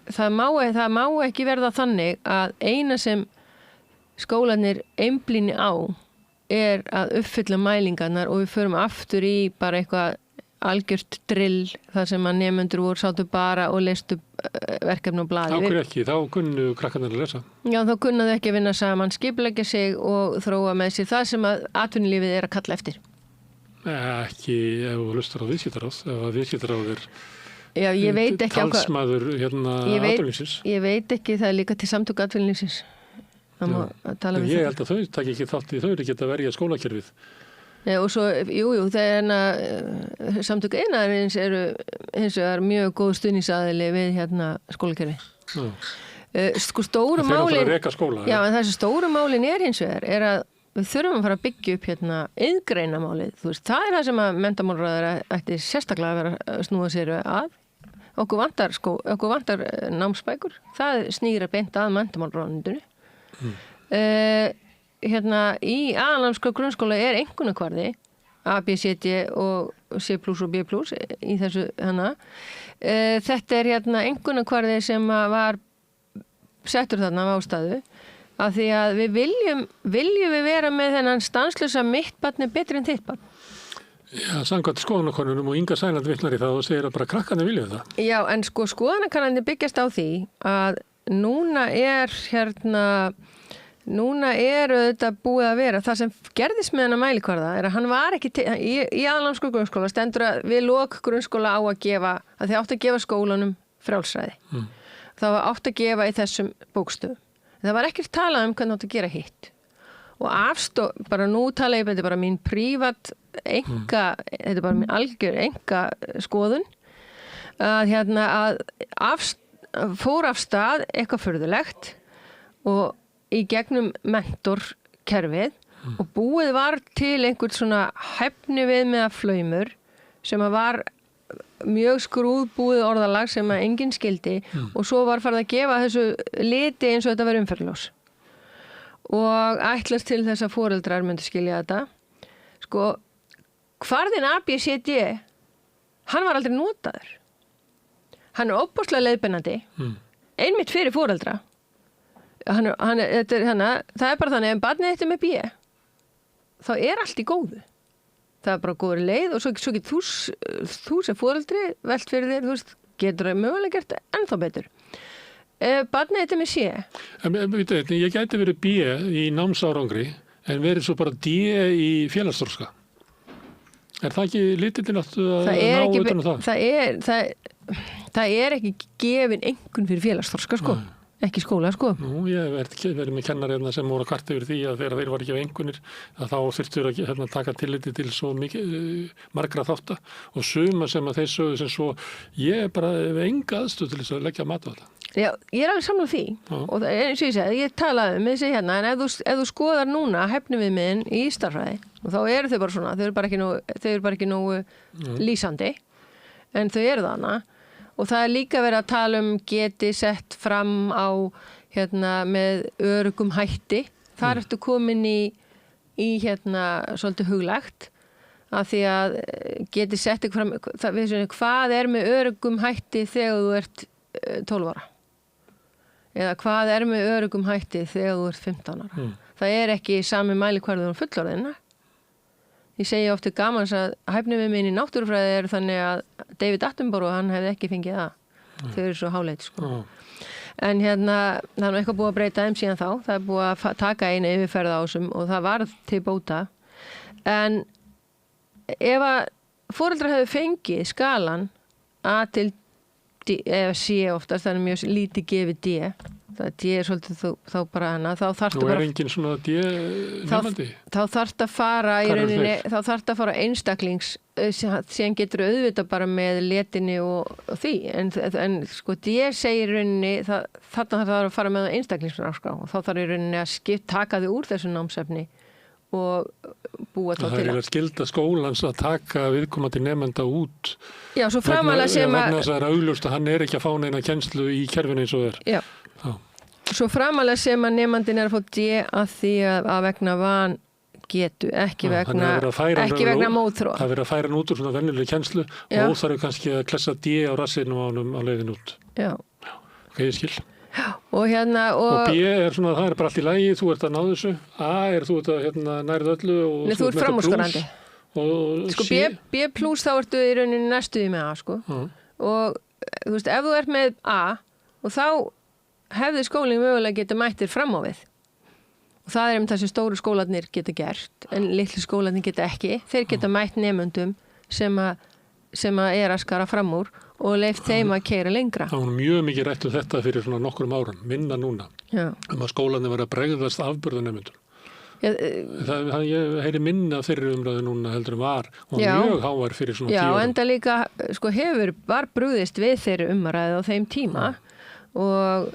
það má ekki verða þannig að eina sem skólanir einblíni á er að uppfylla mælingarnar og við förum aftur í bara eitthvað algjört drill þar sem að nemendur voru sátu bara og leistu verkefni og blaði. Ákveð ekki, þá kunnu krakkarnir að lesa. Já, þá kunnu þau ekki að vinna saman, skipuleggja sig og þróa með sér það sem að atvinnulífið er að kalla eftir. Ekki ef þú hlustar á viðskiptaráð, ef að viðskiptaráð er Já, ég veit ekki talsmaður atvinnulífsins. Ég veit ekki, það er líka til samtök atvinnulífsins. Ég held að þau taki ekki þátt í þau eru geta verið skólakerfið. Nei, og svo, það er samtök iðnaðarins eru hins vegar mjög góð stuðningsaðili við skólakerfi. Sko stóru málin, já, en þessi stóru málin er hins vegar er að við þurfum að fara að byggja upp iðgreinamálið. Þú veist, það er það sem að menntamálaráðherra ætti sérstaklega að vera að snúa sér að. Okkur vantar námsbækur. Það snýr að beint að menntamálaráðuneytinu. Í aðalnámskrá grunnskóla er einkunnakvarði A, B, C, D og C+ og B+ í þessu þetta er einkunnakvarði sem var settur þarna af ástæðu af því að við viljum við vera með þennan stanslösa mitt barn er betri en þitt barn. Já, samkvæmt skoðanakonunum og Inga Sæland vitnar í það og segir að bara krakkarnir vilja það. Já, en sko skoðanakannarnir byggjast á því að núna er þetta búið að vera það sem gerðist með hennar mælikvarða er að hann var ekki í aðalnámskrá grunnskóla stendur að við lok grunnskóla á að gefa að þið átt að gefa skólanum frjálsræði. Það var átt að gefa í þessum bókstöfum. Það var ekkert talað um hvernig átt að gera hitt. Og bara nú tala ég, þetta er bara mín prívat þetta er bara mín algjör enga skoðun, að fór af stað eitthvað furðulegt og í gegnum mentorkerfið og búið var til einhvern svona hæfni við með að flaumur sem að var mjög skrúðbúið orðalag sem að enginn skildi og svo var farið að gefa þessu liti eins og þetta var umferðljós og ætlast til þess að foreldrar myndi skilja þetta. Sko, kvarðinn ABCD hann var aldrei notaður. Hann óbúslega leiðbeinandi einmitt fyrir foreldra. Það er bara þannig að barnið þetta með B þá er allt í góðu. Það er bara góður leið og svo getur þú sem foreldri velt fyrir þér, þú veist, getur það mögulega gert ennþá betur. Barnið þetta með C. Ég gæti verið B í námsárangri en verið svo bara D í félagsþroska. Er það ekki litillinn að ná utan um það? Það er ekki gefin einhvern fyrir félagsþroska, sko. Ekki skóla, sko. Nú, ég hef verið með kennari sem voru að kvarta yfir því að þegar þeir var ekki af einhvernir að þá þurftur að taka tilliti til svo margra þátta og suma sem að þeir sögðu sem svo ég bara hef enga aðstöð til þess að leggja mat á þetta. Já, ég er alveg sammála því og eins og ég segi, ég talaði með þessi hérna en ef þú skoðar núna hæfniviðmiðin í starffræði og þá eru þau bara svona, þau eru bara ekki nógu lýsandi en þau eru þarna. Og það er líka verið að tala geti sett fram á með öruggum hætti. Þar ertu komin í svolítið huglægt af því að geti sett fram hvað er með öruggum hætti þegar þú ert 12 ára. Eða hvað er með öruggum hætti þegar þú ert 15 ára. Það er ekki sami mælikvarður fullorðina. Ég segi ofta gamans að hæfniviðmiðin minn í náttúrufræði er þannig að David Attenborough, hann hefði ekki fengið það. Þau eru svo háleit, sko. En það er eitthvað búið að breyta þeim síðan þá. Það er búið að taka einu yfirferð á þessum og það var til bóta. En ef að foreldrar hefðu fengið skalan A til D, eða C oftast, það er mjög lítið gefið D. Það D er svolítið þá bara hana. Þá þarftu bara... Nú engin svona D nefandi? Þá þarftu að fara í rauninni, þá þarftu að fara einstaklings, síðan getur auðvitað bara með letinni og því. En sko D segir í rauninni, þarna þarf það að fara með einstaklingsnámskrá og þá þarf í rauninni að taka þig úr þessu námsefni og búa þá til það. Það er skylda skólans að taka viðkomandi nemenda út. Já, svo framalega sem vegna þess að það er augljóst að hann er ekki að fá neina kennslu í kerfinu eins og er. Já. Svo framalega sem að nemandinn er að fá D að því að vegna van getu, ekki vegna mótþróa. Það verður að færa hann út úr svona venjuleg kennslu og óþarf kannski að klessa D á rassinum á honum á leiðin út. Já. Ok, ég skil. Og B er svona, það er bara allt í lagi, þú ert að ná þessu. A er þú ert að nærið öllu og þú ert framúrskarandi. Sko B plus þá ertu í rauninni næstuði með A, sko. Og þú veist, ef þú ert með A og þá hefði skólinn mögulega geta mættir fram á við. Og það er það sem stóru skólarnir geta gert, en litlu skólarnir geta ekki. Þeir geta mætt nemendum sem að er að skara fram úr og leyft þeim að keyra lengra. Það var mjög mikið rætt þetta fyrir svona nokkrum árum, minna núna. Já. Að skólarnir var að bregðast afburðanemendum. Ég heyri minna fyrir umræðu núna heldur var og mjög hávær fyrir svona 10 árum. Já, enda líka sko var brugðist við þeirri umræðu á þeim tíma. Og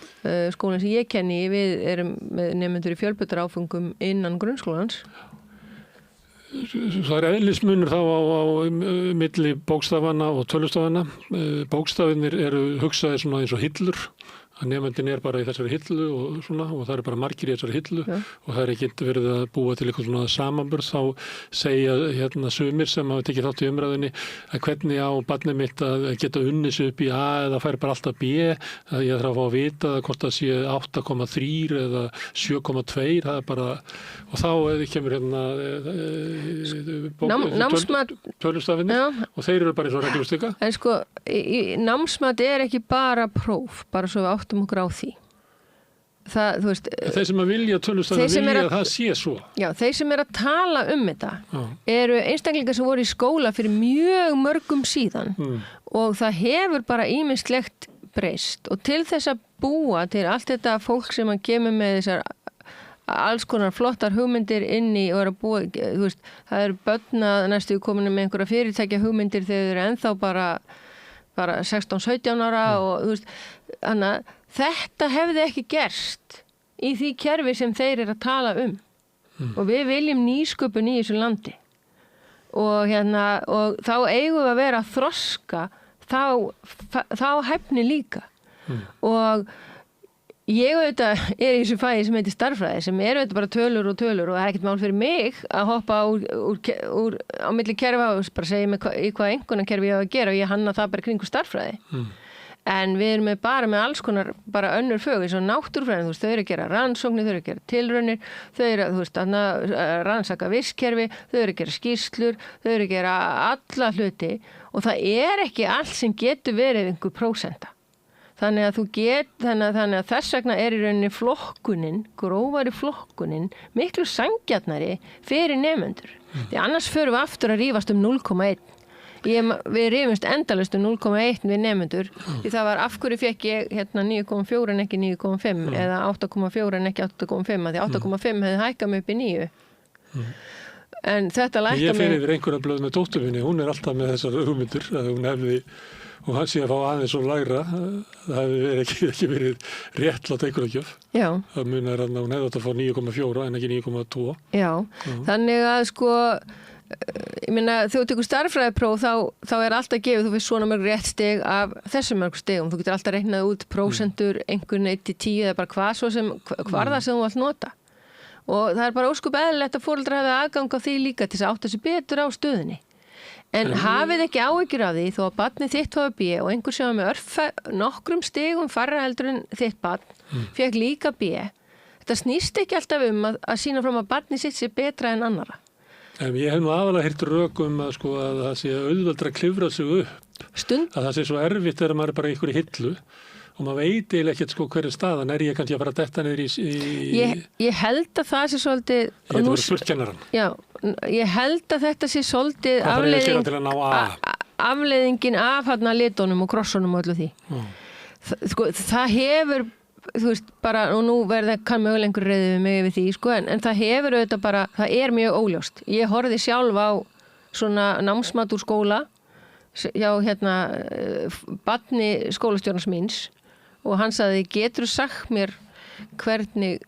skólinn sem ég kenni, við erum með nemendur í fjölbreyttar-áföngum innan grunnskólans. Það er eðlismunur þá á milli bókstafana og tölustafana. Bókstafinir eru hugsaðir svona eins og hillur. Að nemandinn er bara í þessari hillu og svona og það eru bara margir í þessari hillu og það er ekki verið að búa til eitthvað svona samanburð. Þá segja sumir sem hafa tekið þátt í umræðinni að hvernig á barnið mitt að geta unnið sig upp í A eða fær bara alltaf B, að ég þarf að fá að vita hvort það sé 8,3 eða 7,2, það er bara, og þá kemur tölustafinir og þeir eru bara eins og reglustika. En sko, námsmat er ekki bara próf, bara svo við áttum okkur á því. Það, þú veist, þeir sem að vilja tölustafinn vilja að það sé svo. Já, þeir sem að tala þetta eru einstaklingar sem voru í skóla fyrir mjög mörgum síðan og það hefur bara ýmislegt breyst og til þess að búa til allt þetta fólk sem að kemur með þessar alls konar flottar hugmyndir inn í og að búa, þú veist, það eru börn að næstu komin með einhverja fyrirtækja hugmyndir þegar þau eru ennþá bara 16-17 ára og þú veist, þannig að þetta hefði ekki gerst í því kerfi sem þeir eru að tala og við viljum nýsköpun í þessu landi og og þá eigum við að vera að þroska þá hæfni líka og ég auðvitað í þessu fagi sem heitir stærðfræði sem auðvitað bara tölur og það er ekkert mál fyrir mig að hoppa úr á milli kerfa og bara segja mig í hvað einhverjarkerfi ég á að gera og ég hanna það bara kringu stærðfræði en við erum bara með alls konar bara önnur fög eins og náttúrufræðin, þú veist, þau eru að gera rannsóknir, þau eru að gera tilraunir, þau eru þú veist, að rannsaka vistkerfi, þau eru að gera skýrslur, þau eru að gera alla hluti og það er ekki allt sem getur verið einhver prósenta. Þannig að þess vegna í rauninni flokkunin, grófari flokkunin, miklu sanngjarnari fyrir nemendur. Því annars förum við aftur að rífast 0,1. Við rifumst endalaust 0,1 við nemendur því það var af hverju fekk ég 9,4 en ekki 9,5 eða 8,4 en ekki 8,5 því 8,5 hefði hækkað mig upp í 9 en þetta lækka mig Ég fer yfir einhverja blöð með dóttur minni hún alltaf með þessar hugmyndir að hún hefði og hann sé að fá aðeins og lægra það hefði ekki verið réttlátt einhverja gjöf það munar að hún hefði átt að fá 9,4 en ekki 9,2 Já, þannig að sko ég meina, þegar þú tekur stærðfræðipróf þá er alltaf gefið, þú veist svona mörg rétt stig af þessum mörg stigum, þú getur alltaf reiknað út prósentur, einhvern 1-10 eða bara hvað svo sem, hvar það sem þú vilt nota og það er bara óskup eðlilegt að foreldrar hafa aðgang á því líka til þess að átta sig betur á stöðunni en hafið ekki áhyggjur af því þó að barnið þitt fái B og einhver sem var með nokkrum stigum færra heldur en þitt barn fékk líka B þetta snýst ekki alltaf að sýna fram að barnið sitt sé betra en annara Ég hef nú aðalega heyrt rökum að það sé auðveldra að klifra sig upp að það sé svo erfitt þegar maður er bara í einhverju hillu og maður veit eiginlega ekkert hverju staðan ég kannski að fara að detta niður í Ég held að það sé svolítið Ég hefði verið spurtkennaran Já, ég held að þetta sé svolítið afleiðingin af litunum og krossunum og öllu því það hefur þú veist, bara, og nú kann mögulega einhver reiði við mig yfir því, sko, en það hefur auðvitað bara, það er mjög óljóst. Ég horfði sjálf á svona námsmat úr skóla hjá barni skólastjórnans míns og hann sagði, getur þú sagt mér hvernig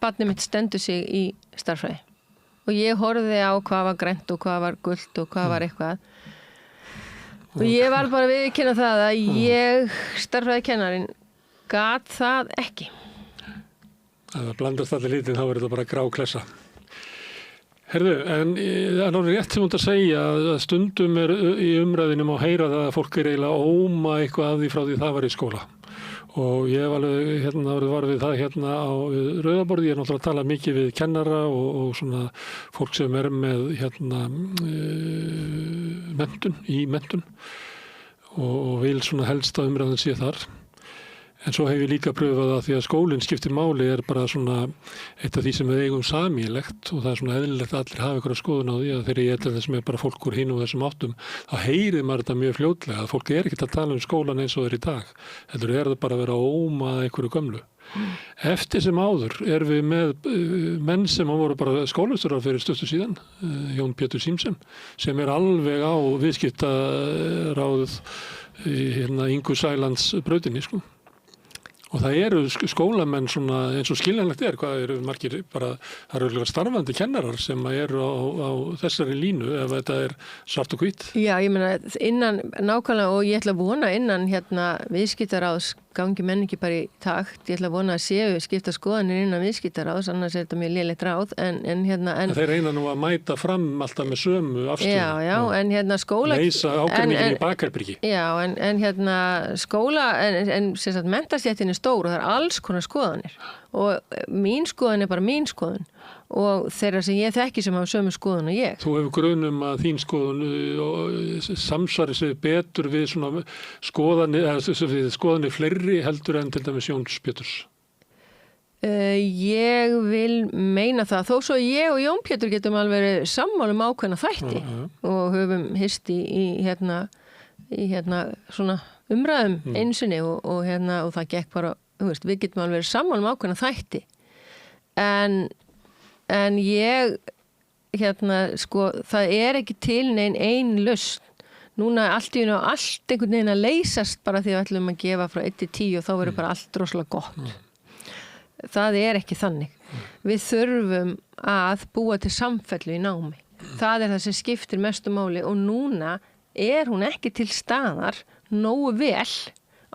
barnið mitt stendur sig í stærðfræði? Og ég horfði á hvað var grænt og hvað var gult og hvað var eitthvað. Og ég var bara viðurkenna það að ég stærðfræðikennarinn gat það ekki. Það blandast allir lítið, þá verður það bara grá klessa. Herðu, en það er náttúrulega rétt sem þú ert að segja að stundum í umræðinum að heyra það að fólk eiginlega óma eitthvað af því frá því það var í skóla. Og ég hef alveg var við það á Rauðaborði, ég er náttúrulega að tala mikið við kennara og svona fólk sem er með menntun og vil svona helst að umræðin sé þar. En svo hef ég líka pröfað að því að skólinn skiptir máli er bara svona eitt af því sem við eigum samílegt og það er svona eðlilegt að allir hafa ykkur að skoðun á því að þegar ég er til þess með bara fólk úr hinn og þessum áttum þá heyrir maður þetta mjög fljótlega að fólk er ekkert að tala skólan eins og er í dag. Heldur er það bara að vera að óma einhverju gömlu. Eftir sem áður erum við með menn sem voru bara skólastjórar fyrir stuttu síðan, Jón Pétur Símsen, sem er alveg á viðskiptaráð Ingu Sælands brautinni, sko. Og það eru skólamenn svona eins og skiljanlegt hvað eru margir bara, það eru starfandi kennarar sem eru á þessari línu ef þetta er svart og hvítt. Já, ég meina innan nákvæmlega og ég ætla að vona innan viðskiptaráðs gangi menn ekki bara í takt. Ég ætla að vona að séu skipta skoðanir innan viðskiptaráðs, annars er þetta mjög lélegt ráð. En þeir reyna nú að mæta fram alltaf með sömu afstöðu. Já, en skóla... Leysa ágreiningin í bakarbyrgi. Já, en skóla, en sem sagt menntastjættin er stór og það er alls konar skoðanir. Og mín skoðan er bara mín skoðun. Og þeirra sem ég þekki sem hafa sömu skoðun og ég. Þú hefur grunum að þín skoðun samsvari sig betur við svona skoðanir fleiri heldur en til dæmis Jóns Péturs? Ég vil meina það. Þó svo ég og Jón Pétur getum alveg sammála ákveðna þætti og höfum hist í svona umræðum einu sinni og það gekk bara, við getum alveg verið sammála um ákveðna þætti. En ég, sko, það ekki til nein ein lausn. Núna allt einhvern veginn að leysast bara því að við ætlum að gefa frá 1 til 10 og þá verður bara allt rosalega gott. Það ekki þannig. Við þurfum að búa til samfellu í námi. Það það sem skiptir mestu máli og núna hún ekki til staðar nógu vel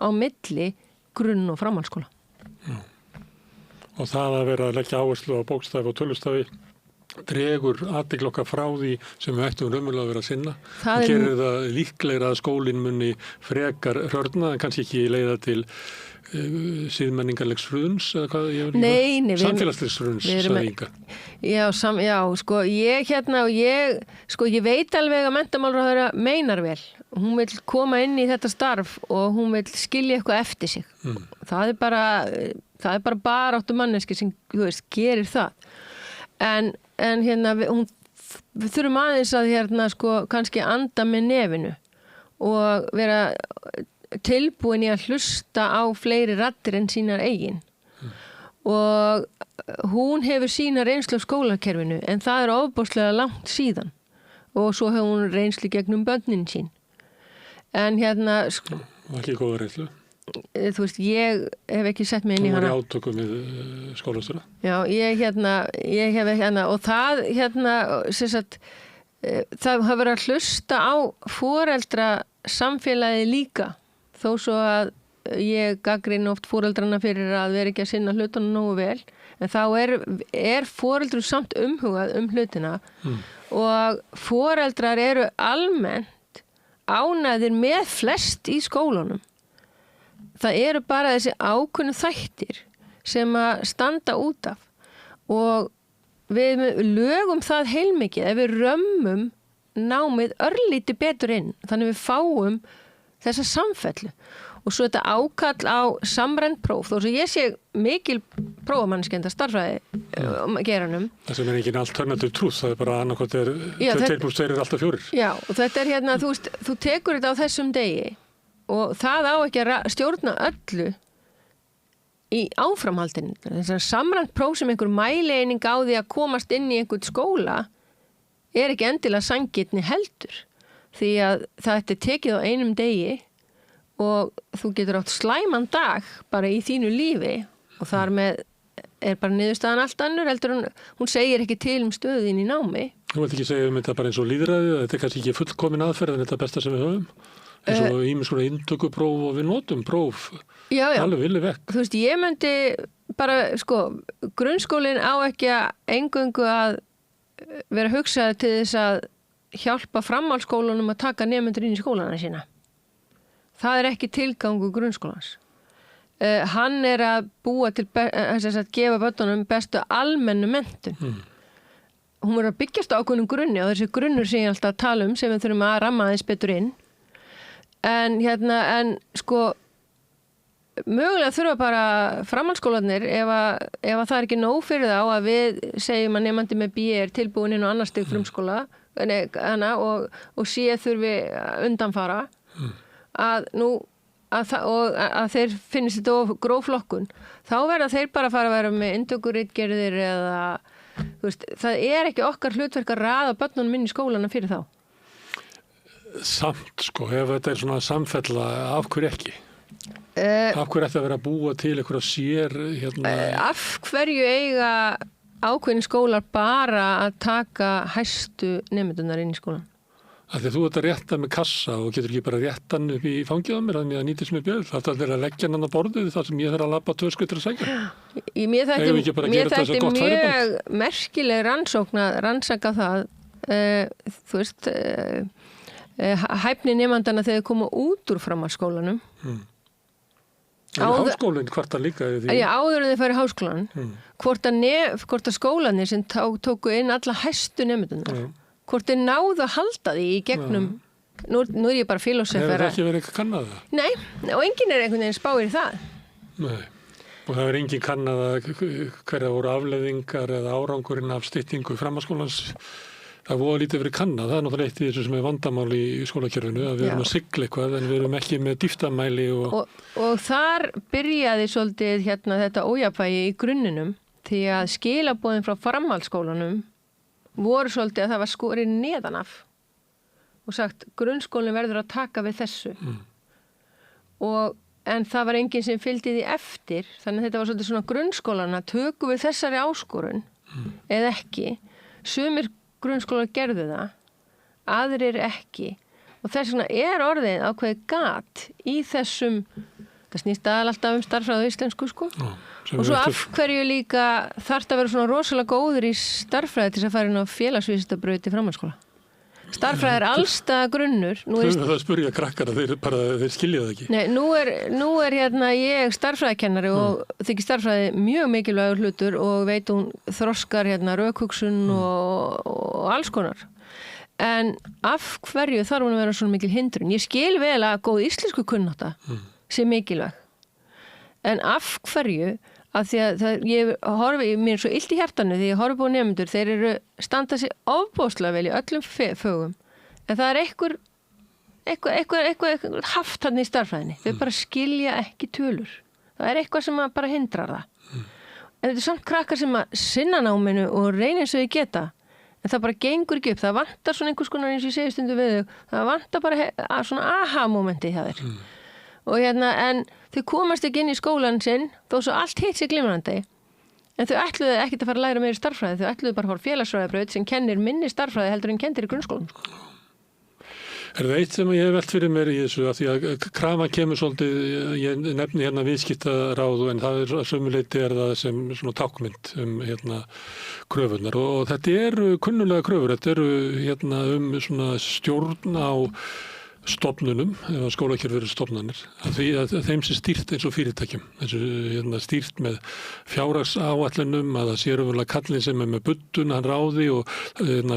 á milli grunn- og framhaldsskóla. Og það að vera að leggja áherslu á bókstafi og tölustafi dregur athygli okkar frá því sem við ættum raunverulega að vera að sinna. Það gerir það líklegra að skólinn muni frekar hrörna en kannski ekki leiða til síðmenningarlegs hruns eða hvað ég vil líka? Samfélagslegs hruns, sagði Inga. Já, sko, ég veit alveg að menntamálaráðherra meinar vel. Hún vill koma inn í þetta starf og hún vill skilja eitthvað eftir sig. Það bara baráttu manneski sem, gerir það. En við þurfum aðeins að sko, kannski anda með nefinu og vera tilbúin í að hlusta á fleiri raddir en sínar eigin. Og hún hefur sína reynslu af skólakerfinu en það ofboðslega langt síðan og svo hefur hún reynslu gegnum börnin sín. En sko, ekki góða reynslu. Ég hef ekki sett mig inn í hana. Hún var í átökum með skólastjóra. Já, ég hef ekki og það sem sagt, það hafa verið að hlusta á foreldra samfélagið líka þó svo að ég gagnrýni oft foreldrana fyrir að vera ekki að sinna hlutunum nógu vel en þá foreldrum samt umhugað hlutina og foreldrar eru almennt ánægðir með flest í skólanum. Það eru bara þessi ákveðnu þættir sem að standa út af og við lögum það heilmikið ef við römmum námið örlítið betur inn þannig við fáum þessa samfellu og svo þetta ákall á samrænt próf þó sem ég sé mikil prófamannskenda starfræði geranum. Það sem engin alternative truth, það bara annarkot 2 + 2 alltaf 4. Já, og þetta þú tekur þetta á þessum degi og það á ekki að stjórna öllu í áframhaldinu. Þessar samrænt próf sem einhver mæleining á því að komast inn í einhvern skóla ekki endilega sanngirni heldur. Því að það tekið á einum degi og þú getur átt slæman dag bara í þínu lífi og þar með bara niðurstaðan allt annur heldur hún segir ekki til stöðin í námi. Þú vilt ekki segja þetta bara eins og lýðræði, þetta kannski ekki fullkomin aðferð en þetta besta sem við höfum. Eins og ýmis svona inntökupróf og við notum próf alveg villi vekk. Þú veist, ég myndi bara, sko, grunnskólinn á ekki að eingöngu að vera hugsaður til þess að hjálpa framhaldsskólunum að taka nemendur inn í skólana sína. Það ekki tilgangur grunnskólans. Hann að búa til, að gefa börnunum bestu almennu menntun. Hún verður að byggjast á ákveðnum grunni og þessi grunnur sem ég alltaf að tala sem við þurfum að ramma aðeins betur inn. En sko mögulega þurfa bara framhaldsskólarnir ef það ekki nóg fyrir þá að við segjum að nemandi með B tilbúin inn á annar stig frumskóla og C þurfi undanfara að þeir finnist þetta of gróflokkun þá verða þeir bara að fara að vera með inntökuritgerðir eða það ekki okkar hlutverk að raða börnunum inn í skólana fyrir þá. Samt sko, ef þetta svona samfella, af hverju ekki? Af hverju ætti að vera að búa til einhverja sér Af hverju eiga ákveðin skólar bara að taka hæstu nemendunar inn í skólan? Af því að þú ert að rétta með kassa og getur ekki bara rétta hann upp í fangið á mér þannig að nýtist með bjöð. Það að leggja hann á borðið þar sem ég þarf að labba 2 skuttir að sækja. Mér þætti mjög merkileg rannsaka það þú veist hæfni nemandana þegar þau koma út úr framhaldsskólanum. Háskólinn hvort að líka því? Já, áður en þau fara í háskólan. Hvort að skólanir sem tóku inn alla hæstu nemendunar. Hvort þau náðu að halda því í gegnum nú ég bara filósofera. Hefur það ekki verið eitthvað kannað það? Nei, og enginn einhvern veginn spáir í það. Nei, og það enginn kannað hverja voru afleiðingar eða árangurinn af styttingu framhaldsskólans það voru lítið verið kannað, það náttúrulega eitt í þessu sem vandamál í skólakerfinu, að við erum að sigla eitthvað en við erum ekki með dýftamæli og þar byrjaði svolítið þetta ójafnvægi í grunninum því að skilaboðin frá framhaldsskólanum voru svolítið að það var skorið neðan af og sagt grunnskólinn verður að taka við þessu en það var enginn sem fylgdi því eftir þannig að þetta var svolítið svona grunnskólana tökum við þessari áskorun eða ekki, sumir grunnskólar gerðu það, aðrir ekki og þess vegna orðið ákveðið gat í þessum, það snýst alltaf starffræði á íslensku sko og svo af hverju líka þarf að vera svona rosalega góður í starffræði til að fara inn á félagsvísindabraut í framhaldsskóla. Starffræði allstað grunnur. Það spurja krakkar að þeir skilja það ekki. Nei, nú er ég starffræðikennari og þykir starffræði mjög mikilvægur hlutur og veit hún þroskar rökhugsun og alls konar. En af hverju þarf hún að vera svona mikil hindrun? Ég skil vel að góð íslensku kunnátta sé mikilvæg. En af hverju? Af því að ég horfi, mér svo illt í hjartanu því ég horfi búið nefndur, þeir standa sig ofbóðslega vel í öllum fögum. En það eitthvað haft hann í starffræðinni. Þau bara skilja ekki tölur. Það eitthvað sem bara hindrar það. En þetta samt krakkar sem að sinna náminu og reyna eins og þau geta. En það bara gengur ekki upp. Það vantar svona einhvers konar eins og ég segi stundum við þau. Það vantar bara svona aha-momenti hjá þér. Og en þau komast ekki inn í skólan sinn þó svo allt hitt sér glimrandi en þau ætluðu ekki að fara að læra meiri starffræði þau ætluðu bara að fara félagsfræðibraut sem kennir minni starffræði heldur en kendir í grunnskólanum sko. Það eitt sem ég hef velt fyrir mér í þessu að því að krafa kemur svolítið, ég nefni viðskiptaráð en það sömuleyti það sem svona tákmynd kröfunar og þetta eru kunnulega kröfur, þetta eru svona stjórn á stofnunum, eða skólakerfi eru stofnanir, að þeim sé stýrt eins og fyrirtækjum, stýrt með fjárhagsáætlunum, að það sé raunverulega kallinn sem með buddun, hann ráði og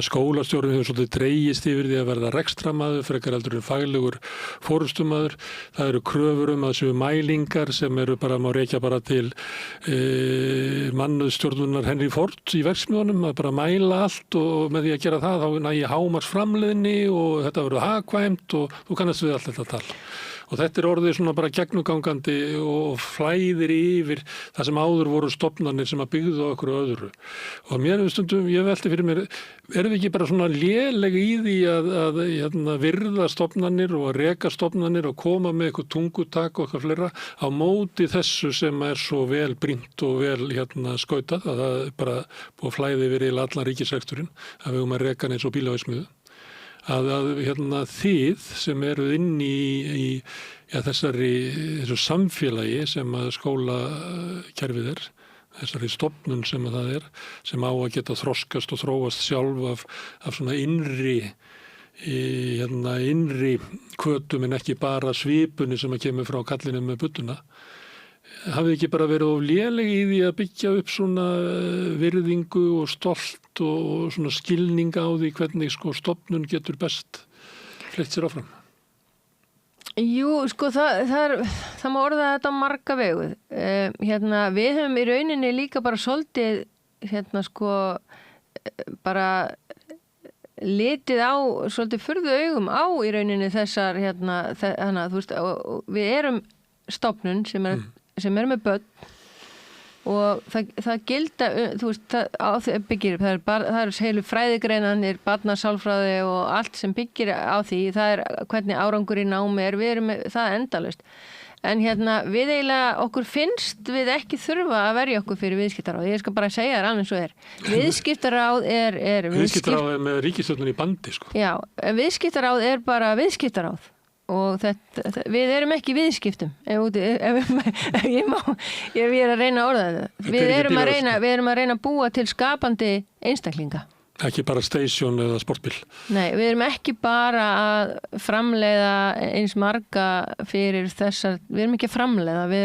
skólastjórinn hefur svolítið dregist yfir því að verða rekstramaður, frekar heldur en faglegur forystumaður. Það eru kröfur að séu mælingar sem eru bara, má rekja bara til mannstjórnunar Henry Ford í verksmiðunum, að bara mæla allt og með því að gera það, þá nægi hámarksframleiðni og þetta verður hagkvæmt og þú kannast við allt þetta tal. Og þetta orðið svona bara gegnugangandi og flæðir yfir það sem áður voru stofnanir sem að byggðu á okkur öðru. Og mér stundum, ég velti fyrir mér, erum við ekki bara svona léleg í því að virða stofnanir og að reka stofnanir og koma með eitthvað tungutak og eitthvað fleira á móti þessu sem svo vel brýnt og vel skautað, að það bara búið að flæði yfir allan ríkisreksturinn, að við að reka eins og bílaverksmiðju. Að þið sem eru inn í þessu samfélagi sem að skólakerfið þessari stofnun sem að það sem á að geta þroskast og þróast sjálf af svona innri hvötum en ekki bara svipunni sem að kemur frá kallinu með budduna. Hafið ekki bara verið of léleg í því að byggja upp svona virðingu og stolt og svona skilning á því hvernig stofnun getur best fleytt sér áfram? Jú, það má orða þetta á marga vegu. Við höfum í rauninni líka bara svolítið bara litið á svolítið furðu augum á í rauninni þessar við erum stofnun sem er með börn og það gilda, það byggir, það er heilu fræðigreinanir, barnasálfræði og allt sem byggir á því, það hvernig árangur í námi það endalaust. En við eiginlega, okkur finnst við ekki þurfa að verja okkur fyrir viðskiptaráð. Ég skal bara segja þér alveg svo Viðskiptaráð Viðskiptaráð með ríkisstjórnin í bandi, sko. Já, viðskiptaráð bara viðskiptaráð. Og við erum ekki í viðskiptum ef ég að reyna að orða þetta við erum að reyna að búa til skapandi einstaklinga ekki bara station eða sportbíl. Nei, við erum ekki bara að framleiða eins marga fyrir þessar, við erum ekki að framleiða við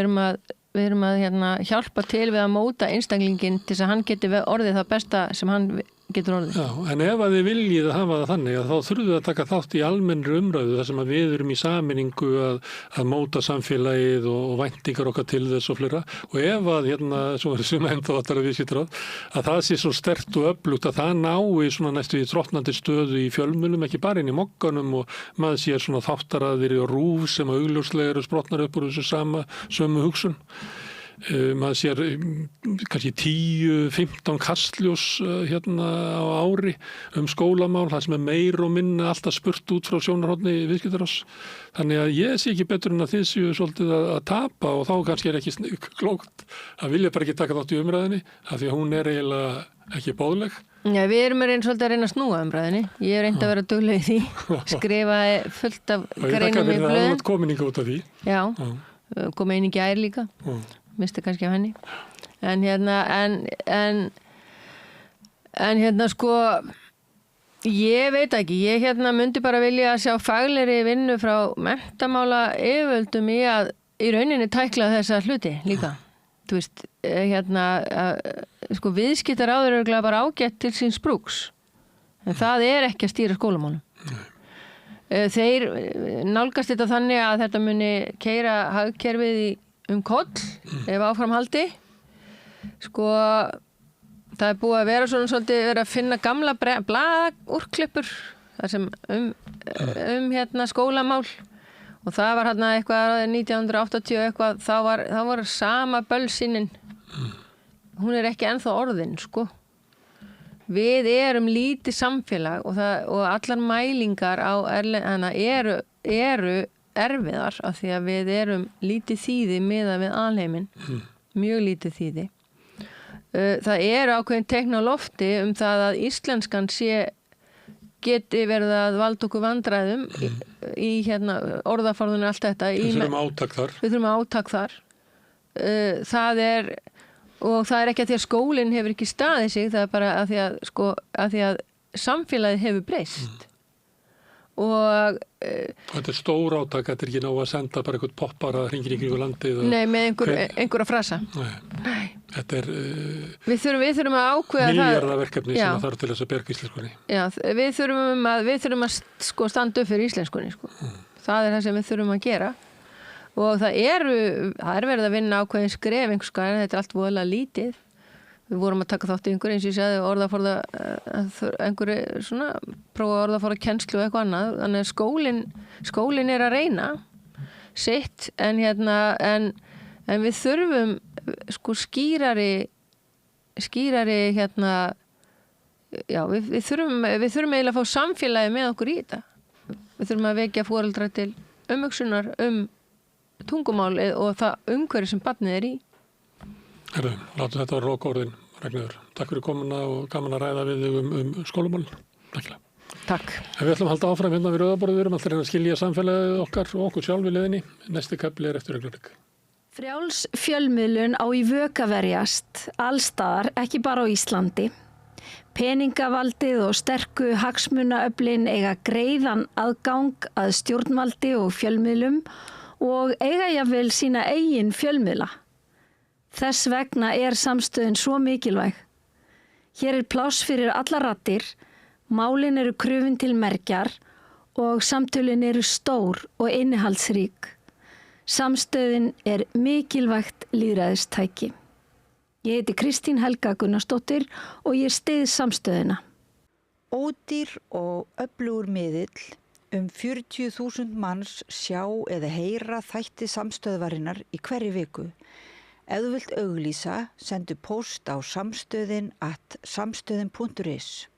erum að hjálpa til við að móta einstaklingin til þess að hann geti orðið það besta sem hann getur orðið. Já, en ef að þið viljið að hafa það þannig að þá þurfum við að taka þátt í almennri umræðu þar sem að við erum í sameiningu að móta samfélagið og væntingar okkar til þess og fleira og ef að svo er suma endaváttar að viðskiptaráð að það sé svo sterkt og öflugt að það nái svona næstu í þrottnandi stöðu í fjölmiðlum, ekki bara inn í mokkanum og maður sér svona þáttaraðir og rúf sem að augljóslega eru sprotnar upp úr þessu sömu hugsun. Maður sér kannski 10-15 kastljós á ári skólamál, það sem er meir og minna alltaf spurt út frá sjónarhorni viðskiptaráðs. Þannig að ég sé ekki betur en að þið séu svolítið að tapa og þá kannski er ekki klókt að vilja bara ekki taka þátt í umræðinni af því að hún er eiginlega ekki boðleg. Já, við erum svolítið að reyna að snúa umræðinni. Ég er reynd að vera dugleg í því. Skrifaði fullt af greinum í blöðin. Það er kominninga út af því. Já, kom einn í gær líka. Misti kannski af henni en sko ég veit ekki, ég myndi bara vilja að sjá faglegri vinnu frá menntamála yfirvöldum í rauninni tækla þessa hluti líka þú veist, sko viðskiptaráður eru bara ágætt til síns brúks en það er ekki að stýra skólamálum þeir nálgast þetta þannig að þetta muni keyra hagkerfið koll ef áframhaldi sko það er búið að vera svona svolítið verið að finna gamla blaðaúrklippur þar sem skólamál og það var eitthvað 1980 eitthvað þá var sama bölsinin hún er ekki ennþá orðin sko við erum lítið samfélag og allar mælingar á eru erfiðar af því að við erum lítið þýði miðað við alheiminn, mjög lítið þýði. Það eru ákveðin teikn á lofti það að íslenskan geti verið að valda okkur vandræðum í orðaforðunni allt þetta. Við þurfum átak þar. Við þurfum átak þar. Það er ekki að því að skólinn hefur ekki staðið sig, það er bara að því að samfélagið hefur breyst. Og þetta er stór átak, þetta er ekki ná að senda bara eitthvað poppara hringir í kringu landið Nei, með einhverja frasa Nei. Þetta er Við þurfum að ákveða milljarðaverkefni sem þarf til þess að berga íslenskunni Já, við þurfum að standa upp fyrir íslenskunni sko. Það er það sem við þurfum að gera og það er verið að vinna ákveðin skref einhvers konar, þetta er allt voðalega lítið Við vorum að taka þátt í einhverju eins og ég sagði orðaforða einhverju svona prófa orðaforða kennslu og eitthvað annað þannig að skólinn er að reyna sitt en við þurfum sko skýrari já við þurfum eiginlega að fá samfélagi með okkur í þetta við þurfum að vekja foreldra til umhugsunar tungumálið og það umhverju sem barnið er í Herðu, látum þetta vera lokaorðin, Ragnheiður. Takk fyrir komuna og gaman að ræða við þig skólamál. Takk. En við ætlum að halda áfram við rauðaborðið, við erum alltaf að skilja samfélagið okkar og okkur sjálf í leiðinni. Næsti kafli eftir augnablik. Frjáls fjölmiðlun á í vök að verjast, allstaðar, ekki bara á Íslandi. Peningavaldið og sterku hagsmunaöflin eiga greiðan aðgang að stjórnvaldi og fjölmiðlum og eiga jafnvel sína eigin fjölmiðla. Þess vegna er samstöðin svo mikilvæg. Hér er pláss fyrir allar raddir, málin eru krufin til mergjar og samtölin eru stór og innihaldsrík. Samstöðin er mikilvægt lýðræðistæki. Ég heiti Kristín Helga Gunnarsdóttir og ég styð samstöðina. Ódýr og öflugur miðill 40.000 manns sjá eða heyra þætti samstöðvarinnar í hverri viku. Ef þú vilt auglýsa, sendu póst á samstöðin@samstöðin.is.